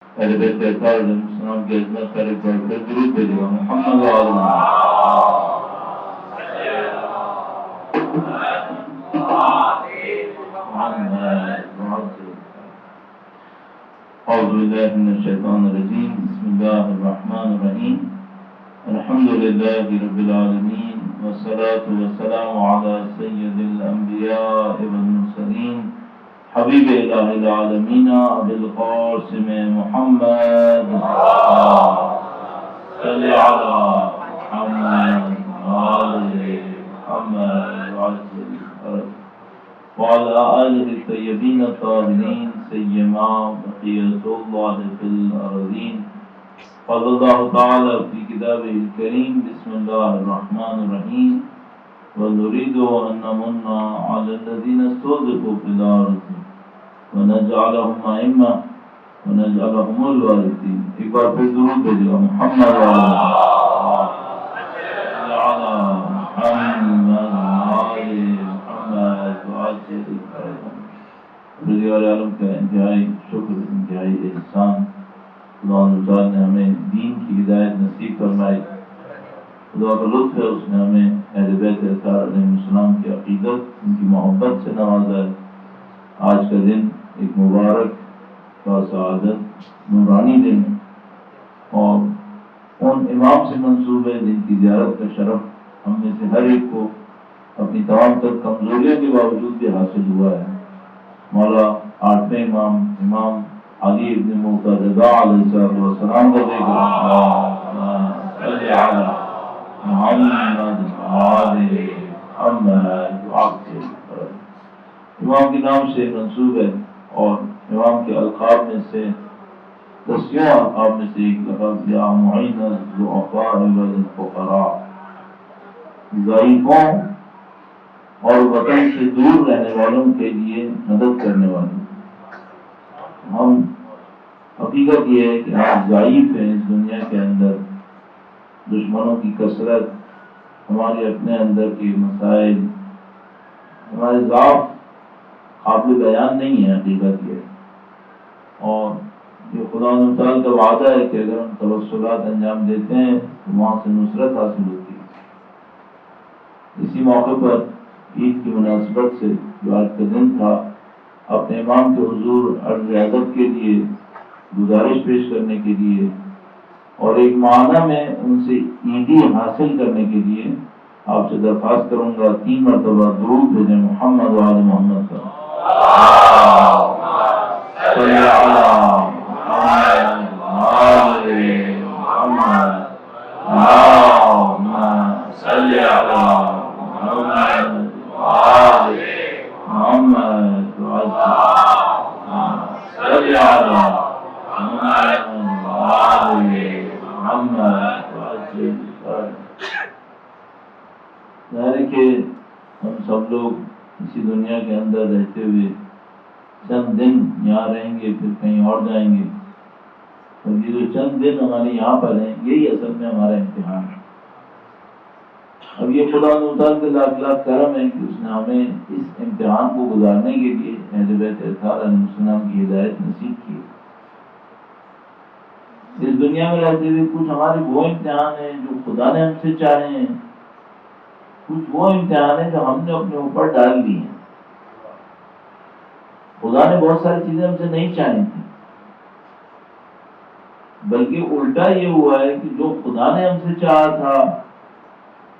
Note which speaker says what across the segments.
Speaker 1: اہل بیت اطہار علیہ السلام کی عظمت پر ایک بار پھر درود بھیجے گا محمد وعلی اعوذ باللہ من الشیطان الرجیم بسم اللہ الرحمن الرحیم الحمد للہ رب العالمین والصلاة والسلام علی سید الانبیاء والمرسلین حبیب الہ العالمین ابی القاسم محمد صلی علی محمد وعلی محمد وعلى آله الطيبين الطاهرين سيما بقية الله في الأرضين. قال الله تعالى في كتابه الكريم بسم الله الرحمن الرحيم ونريد أن نمن على الذين استضعفوا في الأرض ونجعلهم أئمة ونجعلهم الوارثين. ایک بار پھر درود بھیجو محمد رضی اللہ عالم کا انتہائی شکر انتہائی احسان. اللہ تعالیٰ نے ہمیں دین کی ہدایت نصیب فرمائی. خدا کا لطف ہے اس نے ہمیں اہل بیت اطہار علیہ السلام کی عقیدت ان کی محبت سے نوازا ہے. آج کا دن ایک مبارک و سعادت نورانی دن ہے اور ان امام سے منسوب ہے جن کی زیارت کا شرف ہم میں سے ہر ایک کو اپنی تمام تر کمزوریوں کے باوجود بھی حاصل ہوا ہے. مولا آٹھویں امام علی ابن مرتضی علیہ السلام کا ذکر امام کے نام سے منسوب ہے اور امام کے القاب میں سے 10 القاب میں سے ایک لقب یا معین الضعفاء والفقراء، ضعیفوں اور وطن سے دور رہنے والوں کے لیے مدد کرنے والے. ہم حقیقت یہ ہے کہ ہم ضعیف ہیں اس دنیا کے اندر. دشمنوں کی کثرت، ہمارے اپنے اندر کے مسائل، ہمارے ضعف قابل بیان نہیں ہے. حقیقت یہ اور یہ خدا تعالیٰ کا وعدہ ہے کہ اگر ہم توسلات انجام دیتے ہیں تو وہاں سے نصرت حاصل ہوتی ہے. اسی موقع پر عید کی مناسبت سے جو آج کا دن تھا، اپنے امام کے حضور عرض ادب کے لیے گزارش پیش کرنے کے لیے اور ایک معنی میں ان سے عیدی حاصل کرنے کے لیے آپ سے درخواست کروں گا 3 مرتبہ درود بھیجیں محمد وعلی محمد کا. صلی اللہ صلی اللہ کہ ہم سب لوگ اسی دنیا کے اندر رہتے ہوئے چند دن یہاں رہیں گے پھر کہیں اور جائیں گے. اور یہ جو چند دن ہمارے یہاں پر ہیں یہی اصل میں ہمارا امتحان ہے. اب یہ خدا تعالیٰ کے لاکھ لاکھ کرم ہے کہ اس نے ہمیں اس امتحان کو گزارنے کے لیے اہل بیت اطہار علیہ السلام کی ہدایت نصیب کی. اس دنیا میں رہتے ہوئے کچھ ہمارے وہ امتحان ہیں جو خدا نے ہم سے چاہے ہیں، کچھ وہ امتحان ہیں جو ہم نے اپنے اوپر ڈال دی ہیں. خدا نے بہت ساری چیزیں ہم سے نہیں چاہی تھی، بلکہ الٹا یہ ہوا ہے کہ جو خدا نے ہم سے چاہا تھا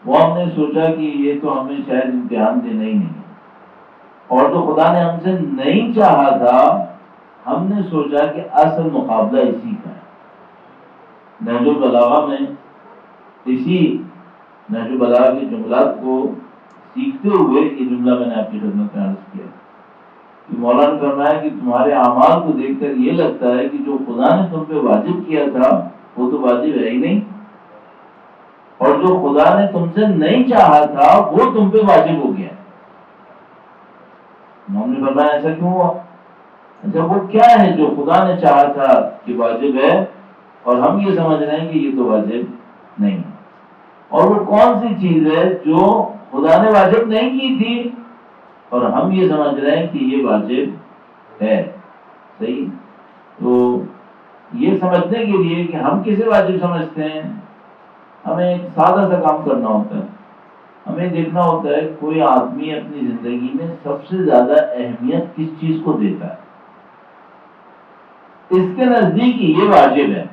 Speaker 1: وہ ہم نے سوچا کہ یہ تو ہمیں شاید امتحان دینا ہی نہیں، اور جو خدا نے ہم سے نہیں چاہا تھا ہم نے سوچا کہ اصل مقابلہ اسی کا ہے. نہج البلاغہ میں اسی نہج البلاغہ کے جملات کو سیکھتے ہوئے یہ جملہ میں نے آپ کی خدمت میں عرض کیا کہ مولانا نے فرمایا کہ تمہارے اعمال کو دیکھ کر یہ لگتا ہے کہ جو خدا نے تم پہ واجب کیا تھا وہ تو واجب ہے ہی نہیں، اور جو خدا نے تم سے نہیں چاہا تھا وہ تم پہ واجب ہو گیا. ہم نے فرمایا ایسا کیوں ہوا؟ اچھا وہ کیا ہے جو خدا نے چاہا تھا کہ واجب ہے اور ہم یہ سمجھ رہے ہیں کہ یہ تو واجب نہیں ہے؟ اور وہ کون سی چیز ہے جو خدا نے واجب نہیں کی تھی اور ہم یہ سمجھ رہے ہیں کہ یہ واجب ہے؟ صحیح. تو یہ سمجھنے کے لیے کہ ہم کسے واجب سمجھتے ہیں، ہمیں ایک سادہ سا کام کرنا ہوتا ہے. ہمیں دیکھنا ہوتا ہے کوئی آدمی اپنی زندگی میں سب سے زیادہ اہمیت کس چیز کو دیتا ہے، اس کے نزدیک یہ واجب ہے،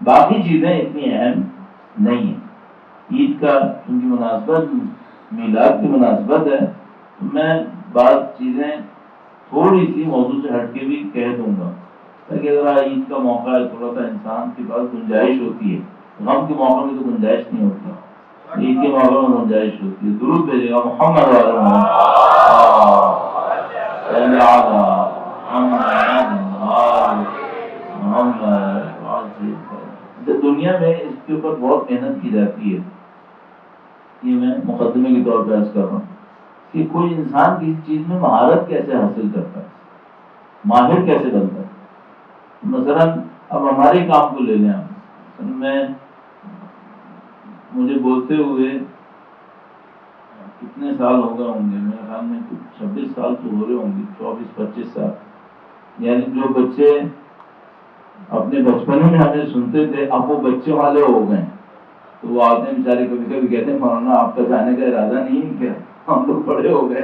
Speaker 1: باقی چیزیں اتنی اہم نہیں ہیں. عید کا کیونکہ مناسبت میلاد کی مناسبت ہے تو میں بعض چیزیں تھوڑی سی موضوع سے ہٹ کے بھی کہہ دوں گا تاکہ اگر عید کا موقع ہے تھوڑا سا انسان کے پاس گنجائش ہوتی ہے. غم کے موقع میں تو گنجائش نہیں ہوتی، عید کے موقع میں گنجائش ہوتی ہے. درود بھیجے گا محمد والا دنیا میں اس کے اوپر بہت محنت کی جاتی ہے. یہ میں مقدمے کے طور پہ عرض کر رہا ہوں کہ کوئی انسان کسی چیز میں مہارت کیسے حاصل کرتا ہے، ماہر کیسے بنتا ہے. مثلا اب ہمارے کام کو لے لیں آپ، مجھے بولتے ہوئے کتنے سال ہو گئے ہوں گے، میرے خیال میں 26 سال تو ہو رہے ہوں گے، 24-25 سال. یعنی جو بچے اپنے بچپن میں ہمیں سنتے تھے اب وہ بچے والے ہو گئے تو وہ آتے ہیں بیچارے کبھی کبھی کہتے ہیں مولانا آپ کا جانے کا ارادہ نہیں ہے کیا، ہم لوگ بڑے ہو گئے.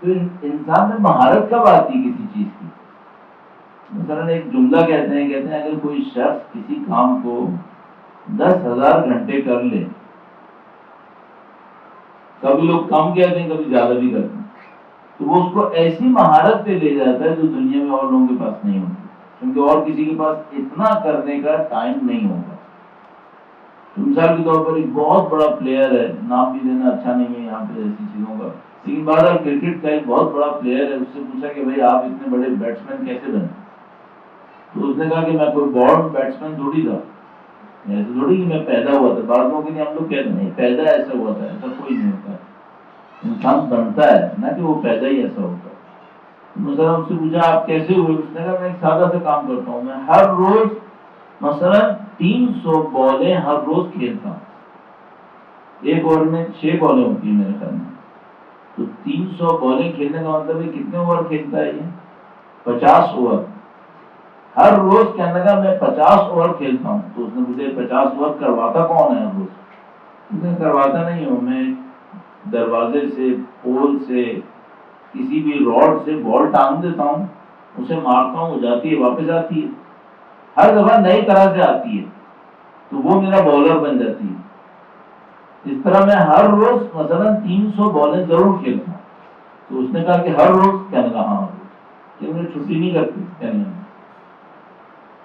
Speaker 1: تو انسان میں مہارت کب آتی کسی چیز کی؟ مثلا ایک جملہ کہتے ہیں اگر کوئی شخص کسی کام کو 10,000 گھنٹے کر لے، کبھی لوگ کم کہتے ہیں کبھی زیادہ بھی کرتے ہیں، تو وہ اس کو ایسی مہارت پہ لے جاتا ہے جو دنیا میں اور لوگوں کے پاس نہیں ہوتی، کیونکہ اور کسی کے پاس اتنا کرنے کا ٹائم نہیں ہوگا. مثال کے طور پر ایک بہت بڑا پلیئر ہے، نام بھی لینا اچھا نہیں ہے یہاں پہ ایسی چیزوں کا، لیکن بہرحال کرکٹ کا ایک بہت بڑا پلیئر ہے، اس سے پوچھا کہ بھائی آپ اتنے بڑے بیٹسمین کیسے بنے؟ تو اس نے کہا کہ میں کوئی بورن بیٹسمین تھوڑی تھا، ایسے تھوڑی کہ میں پیدا ہوا تھا. بعض لوگوں کے لیے ہم لوگ کہتے ہیں پیدا ایسا ہوا تھا، ایسا کوئی نہیں ہوتا ہے، انسان بنتا ہے نہ کہ وہ پیدا ہی ایسا ہوتا ہے. مثلا اس سے پوچھا آپ کیسے ہوئے؟ اس نے کہا میں ایک سادہ سا کام کرتا ہوں، میں ہر روز مثلا 300 بالیں ہر روز کھیلتا ہوں. ایک اوور میں 6 بالیں ہوتی ہیں میرے خیال میں، تو 300 بالیں کھیلنے کا مطلب ہے کتنے اوور کھیلتا ہے یہ؟ 50 اوور ہر روز. کہنے لگا میں 50 اوور کھیلتا ہوں. تو اس نے مجھے 50 اوور کرواتا کون ہے ہر روز؟ اس نے کرواتا نہیں ہوں، میں دروازے سے، پول سے، کسی بھی راڈ سے بال ٹانگ دیتا ہوں، اسے مارتا ہوں، وہ جاتی ہے واپس آتی ہے، ہر دفعہ نئی طرح سے آتی ہے، تو وہ میرا بالر بن جاتی ہے. اس طرح میں ہر روز مثلا 300 بالیں ضرور کھیلتا ہوں. تو اس نے کہا کہ ہر روز؟ کہنے لگا ہاں ہر روز. کہ مجھے چھٹی نہیں کرتی کہنے لگا.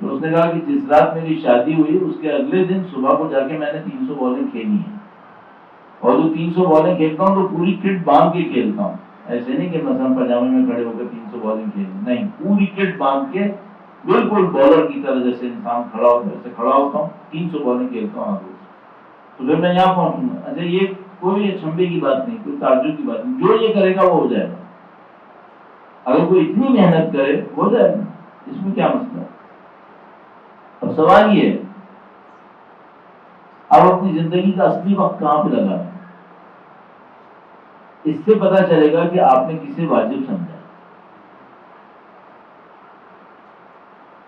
Speaker 1: تو اس نے کہا کہ جس رات میری شادی ہوئی اس کے اگلے دن صبح کو جا کے میں نے 300 بالیں کھیلی ہیں، اور جو 300 بالیں کھیلتا ہوں تو پوری کٹ باندھ کے کھیلتا ہوں. ایسے نہیں کہ مثلا پجامے میں کھڑے ہو کر 300 بالیں کھیلیں، نہیں، پوری کٹ باندھ کے بالکل بالر کی طرح جیسے انسان کھڑا ہوتا ہے ویسے کھڑا ہوتا ہوں، 300 بالیں کھیلتا ہوں ہر روز. تو پھر میں یہاں پہنچوں گا. اچھا یہ کوئی اچھمبے کی بات نہیں، کوئی تعجب کی بات نہیں، جو یہ کرے گا وہ ہو جائے گا. اگر کوئی اتنی محنت کرے ہو جائے گا، اس میں کیا مسئلہ ہے؟ اب سوال یہ ہے اب اپنی زندگی کا اصلی وقت کہاں پہ لگا ہے؟ اس سے پتا چلے گا کہ آپ نے کسے واجب سمجھا.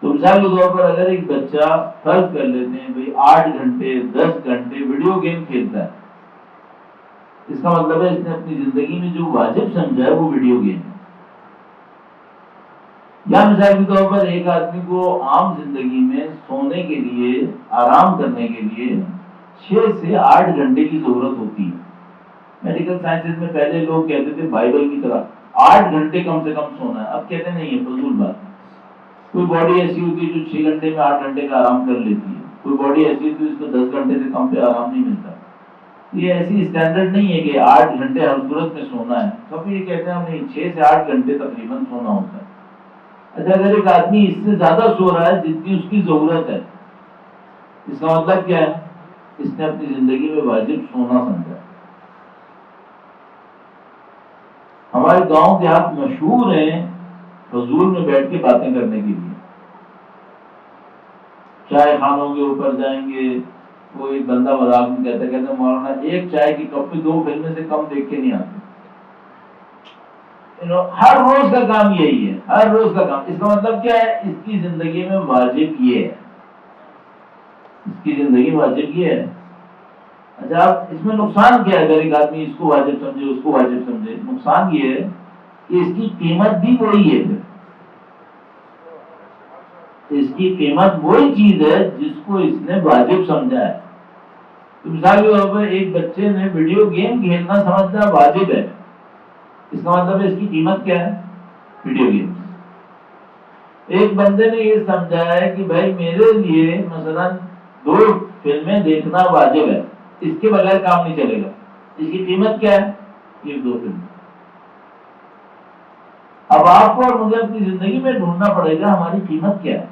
Speaker 1: تو مثال کے طور پر اگر ایک بچہ فرض کر لیتے ہیں بھائی 8 گھنٹے 10 گھنٹے ویڈیو گیم کھیلتا ہے، اس کا مطلب ہے اس نے اپنی زندگی میں جو واجب سمجھا ہے وہ ویڈیو گیم ہے. یا مثال کے طور پر ایک آدمی کو عام زندگی میں سونے کے لیے، آرام کرنے کے لیے 6 سے 8 گھنٹے کی ضرورت ہوتی ہے. میڈیکل سائنسز میں پہلے لوگ کہتے تھے بائبل کی طرح 8 گھنٹے کم سے کم سونا ہے، اب کہتے نہیں ہے، فضول بات. کوئی باڈی ایسی ہوتی ہے جو 6 گھنٹے میں 8 گھنٹے کا آرام کر لیتی ہے، کوئی باڈی ایسی ہوتی ہے اس کو 10 گھنٹے سے کم پہ آرام نہیں ملتا. یہ ایسی اسٹینڈرڈ نہیں ہے کہ 8 گھنٹے ہر صورت میں سونا ہے. کبھی یہ کہتے ہیں نہیں 6 سے 8 گھنٹے تقریباً سونا ہوتا ہے. اچھا اگر ایک آدمی اس سے زیادہ سو رہا ہے جتنی اس کی ضرورت ہے، اس کا مطلب کیا ہے؟ اس نے اپنی زندگی میں واجب سونا سمجھا. ہمارے گاؤں دیہات مشہور ہیں فضول میں بیٹھ کے باتیں کرنے کے لیے. چائے خانوں کے اوپر جائیں گے، وہ ایک بندہ مذاق میں کہتے مولانا ایک چائے کی کپ میں 2 فلمیں سے کم دیکھ کے نہیں آتے. ہر روز کا کام یہی ہے، ہر روز کا کام. اس کا مطلب کیا ہے؟ اس کی زندگی میں واجب یہ ہے، اس کی زندگی میں واجب یہ ہے. اچھا اب اس میں نقصان کیا ہے؟ اگر ایک آدمی اس کو واجب سمجھے اس کو واجب سمجھے، نقصان یہ ہے کہ اس کی قیمت بھی وہی ہے. پھر اس کی قیمت وہی چیز ہے جس کو اس نے واجب سمجھا ہے. تو مثال کے طور پر ایک بچے نے ویڈیو گیم کھیلنا سمجھنا واجب ہے، اس کا مطلب ہے اس کی قیمت کیا ہے؟ Video game. ایک بندے نے یہ سمجھا ہے کہ بھائی میرے لیے مثلا 2 فلمیں دیکھنا واجب ہے، اس کے بغیر کام نہیں چلے گا. اس کی قیمت کیا ہے؟ یہ 2 فلمیں. اب آپ کو اور مجھے اپنی زندگی میں ڈھونڈنا پڑے گا ہماری قیمت کیا ہے.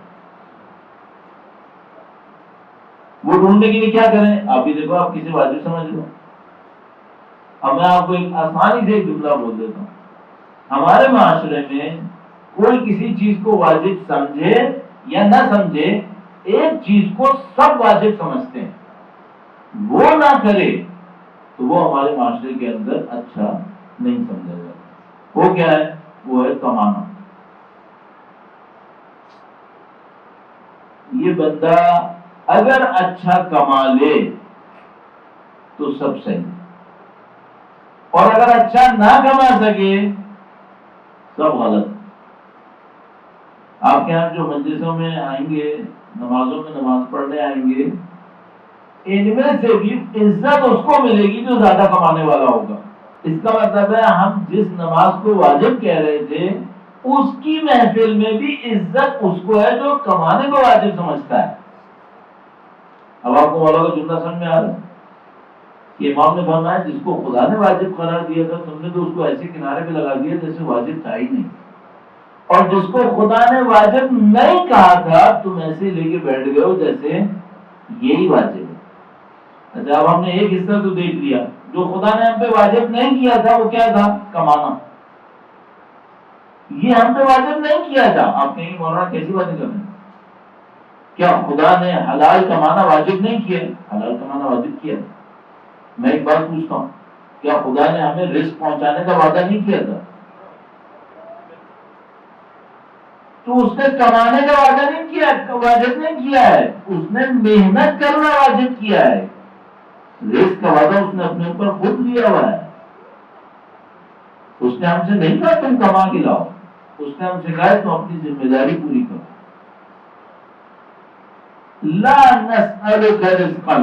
Speaker 1: وہ ڈھونڈنے کے لیے کیا کریں؟ آپ ہی دیکھو، آپ کسی واجب سمجھ لو. اب میں آپ کو ایک آسانی سے ایک جملہ بول دیتا ہوں. ہمارے معاشرے میں کوئی کسی چیز کو واجب سمجھے یا نہ سمجھے، ایک چیز کو سب واجب سمجھتے ہیں، وہ نہ کرے تو وہ ہمارے معاشرے کے اندر اچھا نہیں سمجھا جاتا. وہ کیا ہے؟ وہ ہے کمانا. یہ بندہ اگر اچھا کما لے تو سب صحیح، اور اگر اچھا نہ کما سکے سب غلط. آپ کے یہاں جو مجلسوں میں آئیں گے، نمازوں میں نماز پڑھنے آئیں گے، ان میں سے بھی عزت اس کو ملے گی جو زیادہ کمانے والا ہوگا. اس کا مطلب ہے ہم جس نماز کو واجب کہہ رہے تھے اس کی محفل میں بھی عزت اس کو ہے جو کمانے کو واجب سمجھتا ہے. اب آپ کو مولا کا جملہ سمجھ میں آ رہا ہے کہ امام نے فرمایا جس کو خدا نے واجب قرار دیا تھا تم نے تو اس کو ایسے کنارے پہ لگا دیا جیسے واجب تھا ہی نہیں، اور جس کو خدا نے واجب نہیں کہا تھا تم ایسے لے کے بیٹھ گئے ہو جیسے یہی واجب ہے. اچھا اب ہم نے ایک حصہ تو دیکھ لیا، جو خدا نے ہم پہ واجب نہیں کیا تھا وہ کیا تھا؟ کمانا. یہ ہم پہ واجب نہیں کیا تھا. آپ کہیں مولانا کیسی باتیں کر رہے ہیں؟ کیا خدا نے حلال کمانا واجب نہیں کیا؟ حلال کمانا واجب کیا. میں ایک بات پوچھتا ہوں، کیا خدا نے ہمیں رزق پہنچانے کا وعدہ نہیں کیا تھا؟ تو اس نے کمانے کا وعدہ نہیں کیا، واجب نہیں کیا ہے، اس نے محنت کرنا واجب کیا ہے. رزق کا وعدہ اس نے اپنے اوپر خود لیا ہوا ہے. اس نے ہم سے نہیں کہا تم کما کے لاؤ، اس نے ہم سے کہا تم اپنی ذمہ داری پوری کرو. لا نسألک رزقا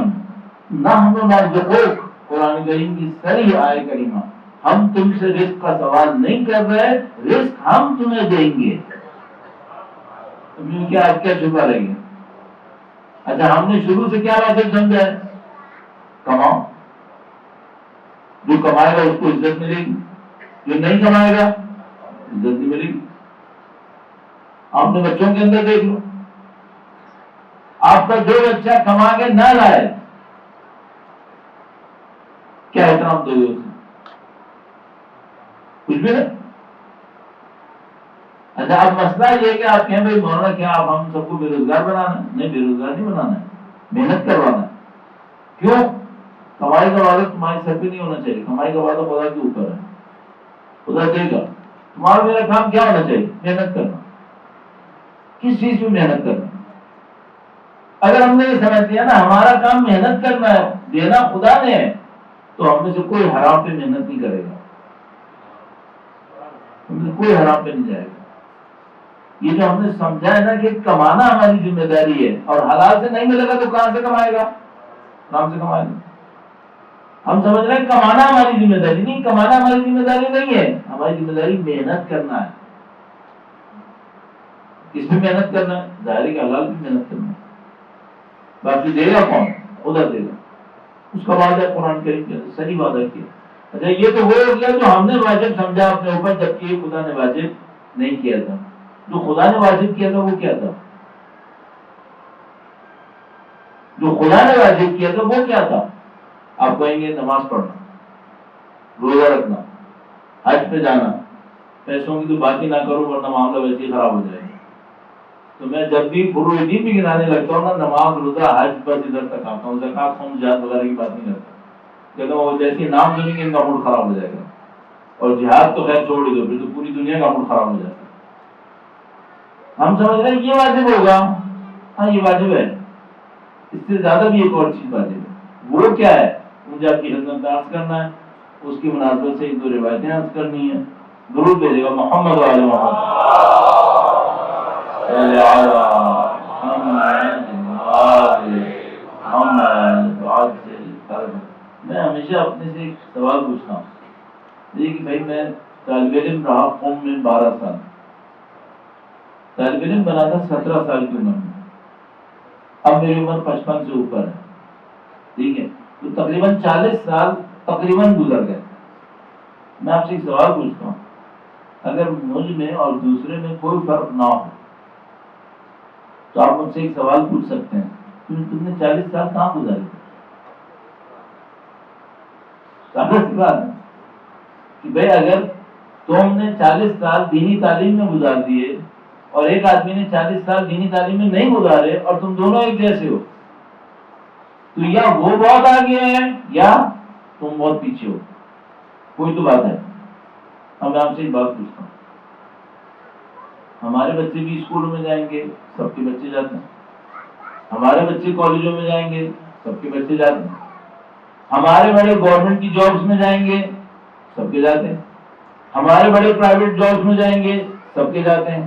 Speaker 1: نحن نرزقک، قرآن کریم کی صریح آیت کریمہ. ہم تم سے رزق کا سوال نہیں کر رہے، رزق ہم تمہیں دیں گے. تم کیا آج کیا چھپا رہے گے؟ اچھا ہم نے شروع سے کیا واجب سمجھا ہے؟ کماؤ. جو کمائے گا اس کو عزت ملے گی، جو نہیں کمائے گا عزت نہیں ملے گی. آپ نے بچوں کے اندر دیکھ لو، آپ کا جو بچہ کما کے نہ لائے کیا احترام دو گے اسے؟ کچھ بھی نہیں. اچھا اب مسئلہ یہ کہ آپ کہیں بھائی مولانا کیا آپ ہم سب کو بے روزگار بنانا ہے؟ نہیں، بے روزگار نہیں بنانا ہے، محنت کروانا ہے. کیوں؟ کمائی کا وعدہ تمہارے سر پہ نہیں ہونا چاہیے، کمائی کا وعدہ خدا کے اوپر ہے، خدا دے گا. تمہارا میرا کام کیا ہونا چاہیے؟ محنت کرنا. کس چیز میں محنت کرنا؟ اگر ہم نے یہ سمجھ لیا نا ہمارا کام محنت کرنا ہے، دینا خدا نے ہے، تو ہم میں سے کوئی حرام پہ محنت نہیں کرے گا، ہم سے کوئی حرام پہ نہیں جائے گا. یہ جو ہم نے سمجھا ہے نا کہ کمانا ہماری ذمہ داری ہے، اور حلال سے نہیں ملے گا تو کہاں سے کمائے گا؟ حرام سے کمائے گا. ہم سمجھ رہے ہیں کمانا ہماری ذمہ داری نہیں، کمانا ہماری ذمہ داری نہیں ہے. ہماری ذمہ داری محنت کرنا ہے. کس میں محنت کرنا ہے؟ ظاہر کہ حلال بھی محنت کرنا ہے. باقی دے گا کون؟ خدا دے گا. اس کا وعدہ قرآن کریم کے اندر صحیح وعدہ کیا. اچھا یہ تو وہ ہو گیا جو ہم نے واجب سمجھا اپنے اوپر، جبکہ خدا نے واجب نہیں کیا تھا. جو خدا نے واجب کیا تھا وہ کیا تھا؟ جو خدا نے واجب کیا تھا وہ کیا تھا؟ آپ کہیں گے نماز پڑھنا، روزہ رکھنا، حج پہ جانا. پیسوں کی تو بات ہی نہ کرو ورنہ معاملہ ویسے ہی خراب ہو جائے گا. تو میں جب بھی فروع دین بھی گنانے لگتا ہوں نا، نماز روزہ حج بس ادھر تک آتا ہوں، زکات خون جہاد وغیرہ کی بات نہیں کرتا. کہتا ہوں وہ جیسے نام سنیں گے ان کا موڈ خراب ہو جائے گا. اور جہاد تو خیر چھوڑ دو، پھر تو پوری دنیا کا موڈ خراب ہو جاتا ہے. ہم سمجھ رہے ہیں یہ واجب ہوگا، ہاں یہ واجب ہے، اس سے زیادہ بھی ایک اور چیز واجب ہے. وہ کیا ہے؟ مجھے آپ کی خدمت میں عرض کرنا ہے، اس کی مناسبت سے ایک دو روایتیں عرض کرنی ہے. درود بھیجے گا محمد وعلی محمد. میں ہمیشہ اپنے سے ایک سوال پوچھتا ہوں، کہ بھائی میں طالب علم رہا قوم میں 12 سال، طالب علم بنا تھا 17 سال کی عمر میں، اب میری عمر 55 سے اوپر ہے، ٹھیک ہے، تو تقریباً 40 سال تقریباً گزر گئے. میں آپ سے ایک سوال پوچھتا ہوں، اگر مجھ میں اور دوسرے میں کوئی فرق نہ ہو تو آپ مجھ سے ایک سوال پوچھ سکتے ہیں، تم نے 40 سال کہاں گزارے؟ بات ہے کہ بھائی اگر تم نے 40 سال دینی تعلیم میں گزار دیے اور ایک آدمی نے 40 سال دینی تعلیم میں نہیں گزارے اور تم دونوں ایک جیسے ہو، تو یا وہ بہت آگے ہے یا تم بہت پیچھے ہو. کوئی تو بات ہے. اب میں آپ سے ایک بات پوچھتا ہوں، ہمارے بچے بھی اسکولوں میں جائیں گے، سب کے بچے جاتے ہیں. ہمارے بچے کالجوں میں جائیں گے، سب کے بچے جاتے ہیں. ہمارے بڑے گورنمنٹ کی جابس میں جائیں گے، سب کے جاتے ہیں. ہمارے بڑے پرائیویٹ جابس میں جائیں گے، سب کے جاتے ہیں.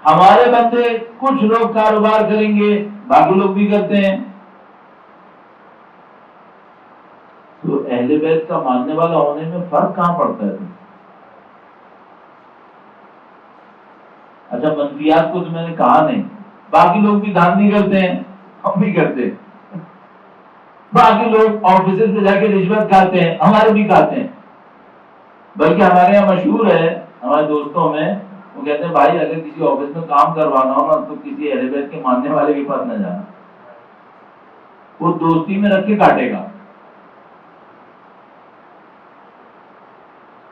Speaker 1: ہمارے بندے کچھ لوگ کاروبار کریں گے، باقی لوگ بھی کرتے ہیں. تو اہل بیت کا ماننے والا ہونے میں فرق کہاں پڑتا ہے؟ اچھا منفیات کو تو میں نے کہا نہیں، باقی لوگ بھی دھاندلی کرتے ہیں، ہم بھی کرتے ہیں. باقی لوگ آفیسز میں جا کے رشوت کھاتے ہیں، ہمارے بھی کھاتے ہیں. بلکہ ہمارے یہاں مشہور ہے ہمارے دوستوں میں، وہ کہتے ہیں بھائی اگر کسی آفس میں کام کروانا ہو نا تو کسی اہل بیت کے ماننے والے کے پاس نہ جانا، وہ دوستی میں رکھ کے کاٹے گا.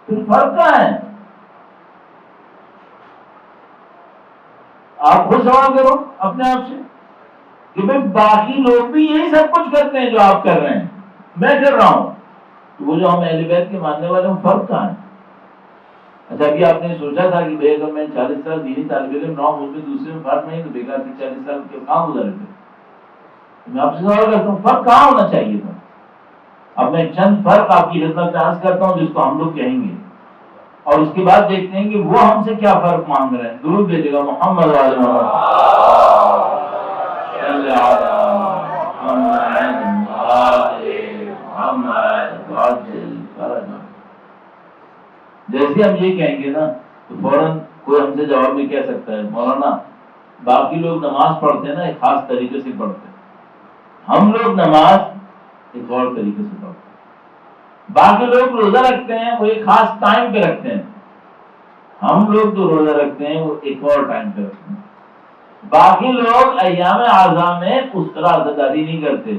Speaker 1: پھر فرق کیا ہے؟ آپ خود سوال کرو اپنے آپ سے کہ بھائی باقی لوگ بھی یہی سب کچھ کرتے ہیں جو آپ کر رہے ہیں، میں کر رہا ہوں، تو وہ جو ہم اہل بیت کے ماننے والے ہیں فرق کہاں ہے؟ اچھا ابھی آپ نے سوچا تھا کہ بھائی اگر میں 40 سال دینی طالب علم رہا ہوں، مجھ میں دوسرے میں فرق نہیں، تو بیکار کے 40 سال کے کہاں گزارے تھے؟ میں آپ سے سوال کرتا ہوں فرق کہاں ہونا چاہیے تھا؟ اب میں چند فرق آپ کی خدمت میں عرض کرتا ہوں جس کو ہم لوگ کہیں گے، اور اس کے بعد دیکھتے ہیں کہ وہ ہم سے کیا فرق مانگ رہے ہیں. درود بھیجے گا محمد علیہ جیسے ہم یہ کہیں گے نا تو فوراً کوئی ہم سے جواب میں کہہ سکتا ہے مولانا باقی لوگ نماز پڑھتے ہیں نا ایک خاص طریقے سے پڑھتے ہیں، ہم لوگ نماز ایک اور طریقے سے پڑھتے ہیں. باقی لوگ روزہ رکھتے ہیں وہ ایک خاص ٹائم پہ رکھتے ہیں، ہم لوگ جو روزہ رکھتے ہیں وہ ایک اور ٹائم پہ رکھتے ہیں. باقی لوگ ایام اعظام میں اس طرح عزاداری نہیں کرتے،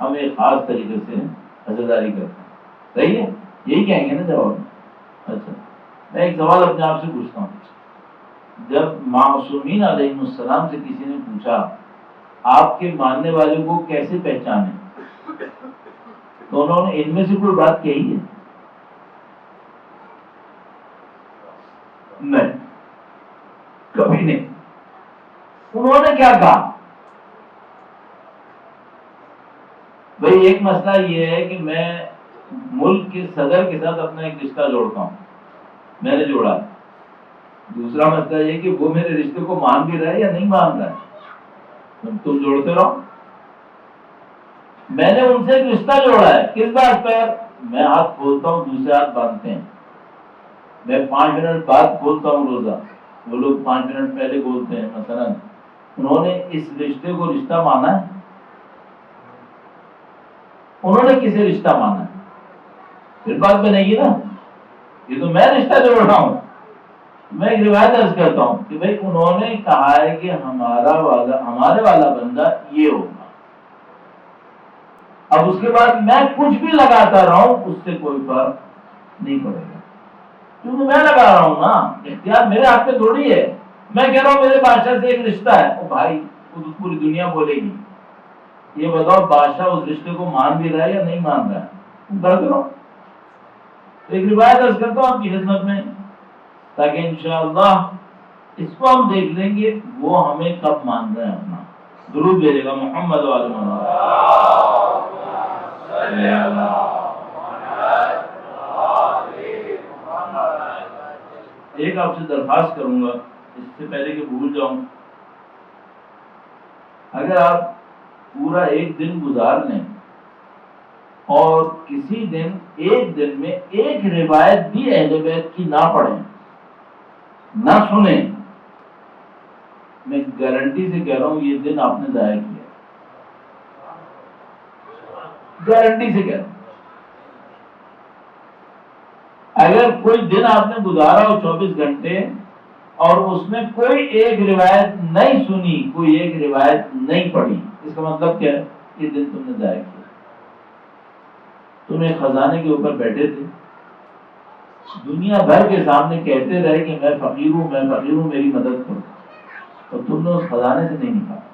Speaker 1: ہم ایک خاص طریقے سے عزاداری کرتے ہیں. صحیح ہے؟ یہی کہیں گے نا جواب میں. اچھا میں ایک سوال اپنے آپ سے پوچھتا ہوں، جب معصومین علیہ السلام سے کسی نے پوچھا آپ کے ماننے والوں کو کیسے پہچانے، تو انہوں نے ان میں سے کوئی بات کہی ہے؟ نہیں، کبھی نہیں. انہوں نے کیا کہا؟ بھائی ایک مسئلہ یہ ہے کہ میں ملک کے صدر کے ساتھ اپنا ایک رشتہ جوڑتا ہوں، میں نے جوڑا. دوسرا مسئلہ یہ کہ وہ میرے رشتے کو مان بھی رہا ہے یا نہیں مان رہا ہے، تم جوڑتے رہو. میں نے ان سے ایک رشتہ جوڑا ہے، کس بات پر؟ میں ہاتھ کھولتا ہوں دوسرے ہاتھ باندھتے ہیں، میں 5 منٹ بعد کھولتا ہوں روزہ، وہ لوگ 5 منٹ پہلے کھولتے ہیں. مثلا انہوں نے اس رشتے کو رشتہ مانا ہے؟ انہوں نے کسے رشتہ مانا ہے؟ پھر بات میں نہیں ہے نا، یہ تو میں رشتہ جوڑ رہا ہوں. میں ایک روایت عرض کرتا ہوں کہ بھائی انہوں نے کہا ہے کہ ہمارے والا بندہ یہ ہوگا، اب اس کے بعد میں کچھ بھی لگاتا رہا ہوں اس سے کوئی فرق نہیں پڑے گا، کیونکہ میں لگا رہا ہوں نا، اختیار میرے ہاتھ میں تھوڑی ہے. میں کہہ رہا ہوں میرے بادشاہ سے ایک رشتہ ہے، او بھائی وہ تو پوری دنیا بولے گی، یہ بتاؤ بادشاہ اس رشتے کو مان بھی رہا ہے یا نہیں مان رہا ہے، تم کر دو. ایک روایت عرض کرتا ہوں آپ کی خدمت میں تاکہ انشاءاللہ اس کو ہم دیکھ لیں گے وہ ہمیں کب مان رہے ہیں اپنا. درود بھیجے گا محمد و آل محمد. ایک آپ سے درخواست کروں گا اس سے پہلے کہ بھول جاؤں، اگر آپ پورا ایک دن گزار لیں اور کسی دن ایک دن میں ایک روایت بھی اہل بیت کی نہ پڑھیں نہ سنیں، میں گارنٹی سے کہہ رہا ہوں یہ دن آپ نے ضائع کیا. گارنٹی سے کہہ رہا ہوں. اگر کوئی دن آپ نے گزارا ہو 24 گھنٹے اور اس میں کوئی ایک روایت نہیں سنی، کوئی ایک روایت نہیں پڑھی، اس کا مطلب کیا ہے؟ یہ دن تم نے ضائع کیا. تم ایک خزانے کے اوپر بیٹھے تھے، دنیا بھر کے سامنے کہتے رہے کہ میں فقیر ہوں، میں فقیر ہوں، میری مدد کرو، اور تم نے اس خزانے سے نہیں نکالا.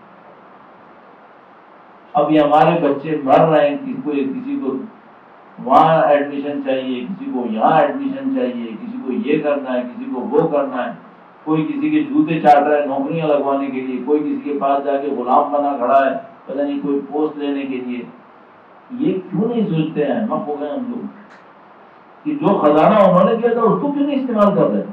Speaker 1: اب یہ ہمارے بچے مر رہے ہیں، کسی کو وہاں ایڈمیشن چاہیے، کسی کو یہاں ایڈمیشن چاہیے، کسی کو یہ کرنا ہے، کسی کو وہ کرنا ہے، کوئی کسی کے جوتے چاٹ رہا ہے نوکریاں لگوانے کے لیے، کوئی کسی کے پاس جا کے غلام بنا کھڑا ہے پتہ نہیں کوئی پوسٹ لینے کے لیے. یہ کیوں نہیں سوچتے ہیں مت ہو گئے ہم لوگ کہ جو خزانہ انہوں نے کیا تھا اس کو کیوں نہیں استعمال کر رہے؟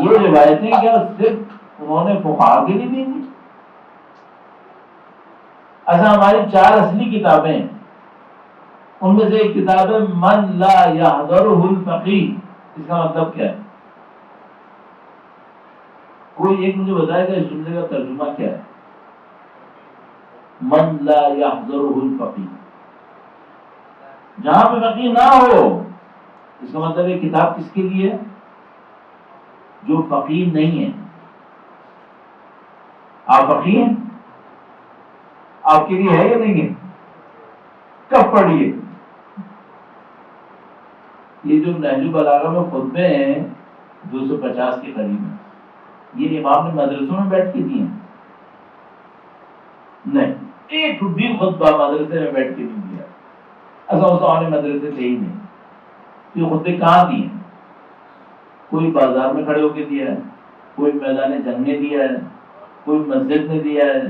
Speaker 1: یہ روایتیں کیا صرف انہوں نے فقہاء کے لیے دی تھی؟ اچھا، ہماری 4 اصلی کتابیں ہیں، ان میں سے ایک کتاب ہے من لا یحضرہ الفقیہ. اس کا مطلب کیا ہے؟ کوئی ایک مجھے بتائے گا اس جملے کا ترجمہ کیا ہے؟ من لا یحضرہ الفقیہ، جہاں پہ فقیہ نہ ہو. اس کا مطلب یہ کتاب کس کے لیے ہے؟ جو فقیہ نہیں ہے. آپ فقیہ ہیں؟ آپ کے لیے ہے یا نہیں ہے؟ کب پڑھیے؟ یہ جو نہج البلاغہ میں خطبے ہیں 250 کے قریب ہیں، یہ امام نے مدرسوں میں بیٹھ کے دیے ہیں؟ نہیں، ایک بھی خطبہ مدرسے میں بیٹھ کے نہیں دیا. ایسا ہوتا ہمارے مدرسے سے ہی نہیں. یہ خطبے کہاں دیے؟ کوئی بازار میں کھڑے ہو کے دیا ہے، کوئی میدان جنگ میں دیا ہے، کوئی مسجد میں دیا ہے،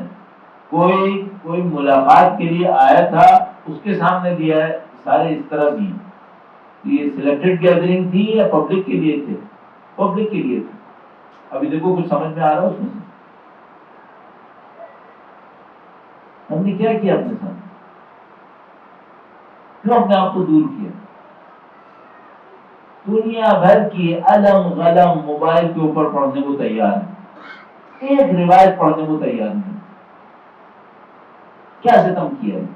Speaker 1: کوئی ملاقات کے لیے آیا تھا اس کے سامنے دیا ہے. سارے اس طرح دیے. یہ سلیکٹڈ گیدرنگ تھی یا پبلک کے لیے تھے؟ پبلک کے لیے تھے. ابھی دیکھو کچھ سمجھ میں آ رہا ہے اس میں سے؟ ہم نے کیا کیا اپنے ساتھ؟ کیوں اپنے آپ کو دور کیا؟ دنیا بھر کی علم غلم موبائل کے اوپر پڑھنے کو تیار ہے، ایک روایت پڑھنے کو تیار نہیں. کیا ستم کیا ہے؟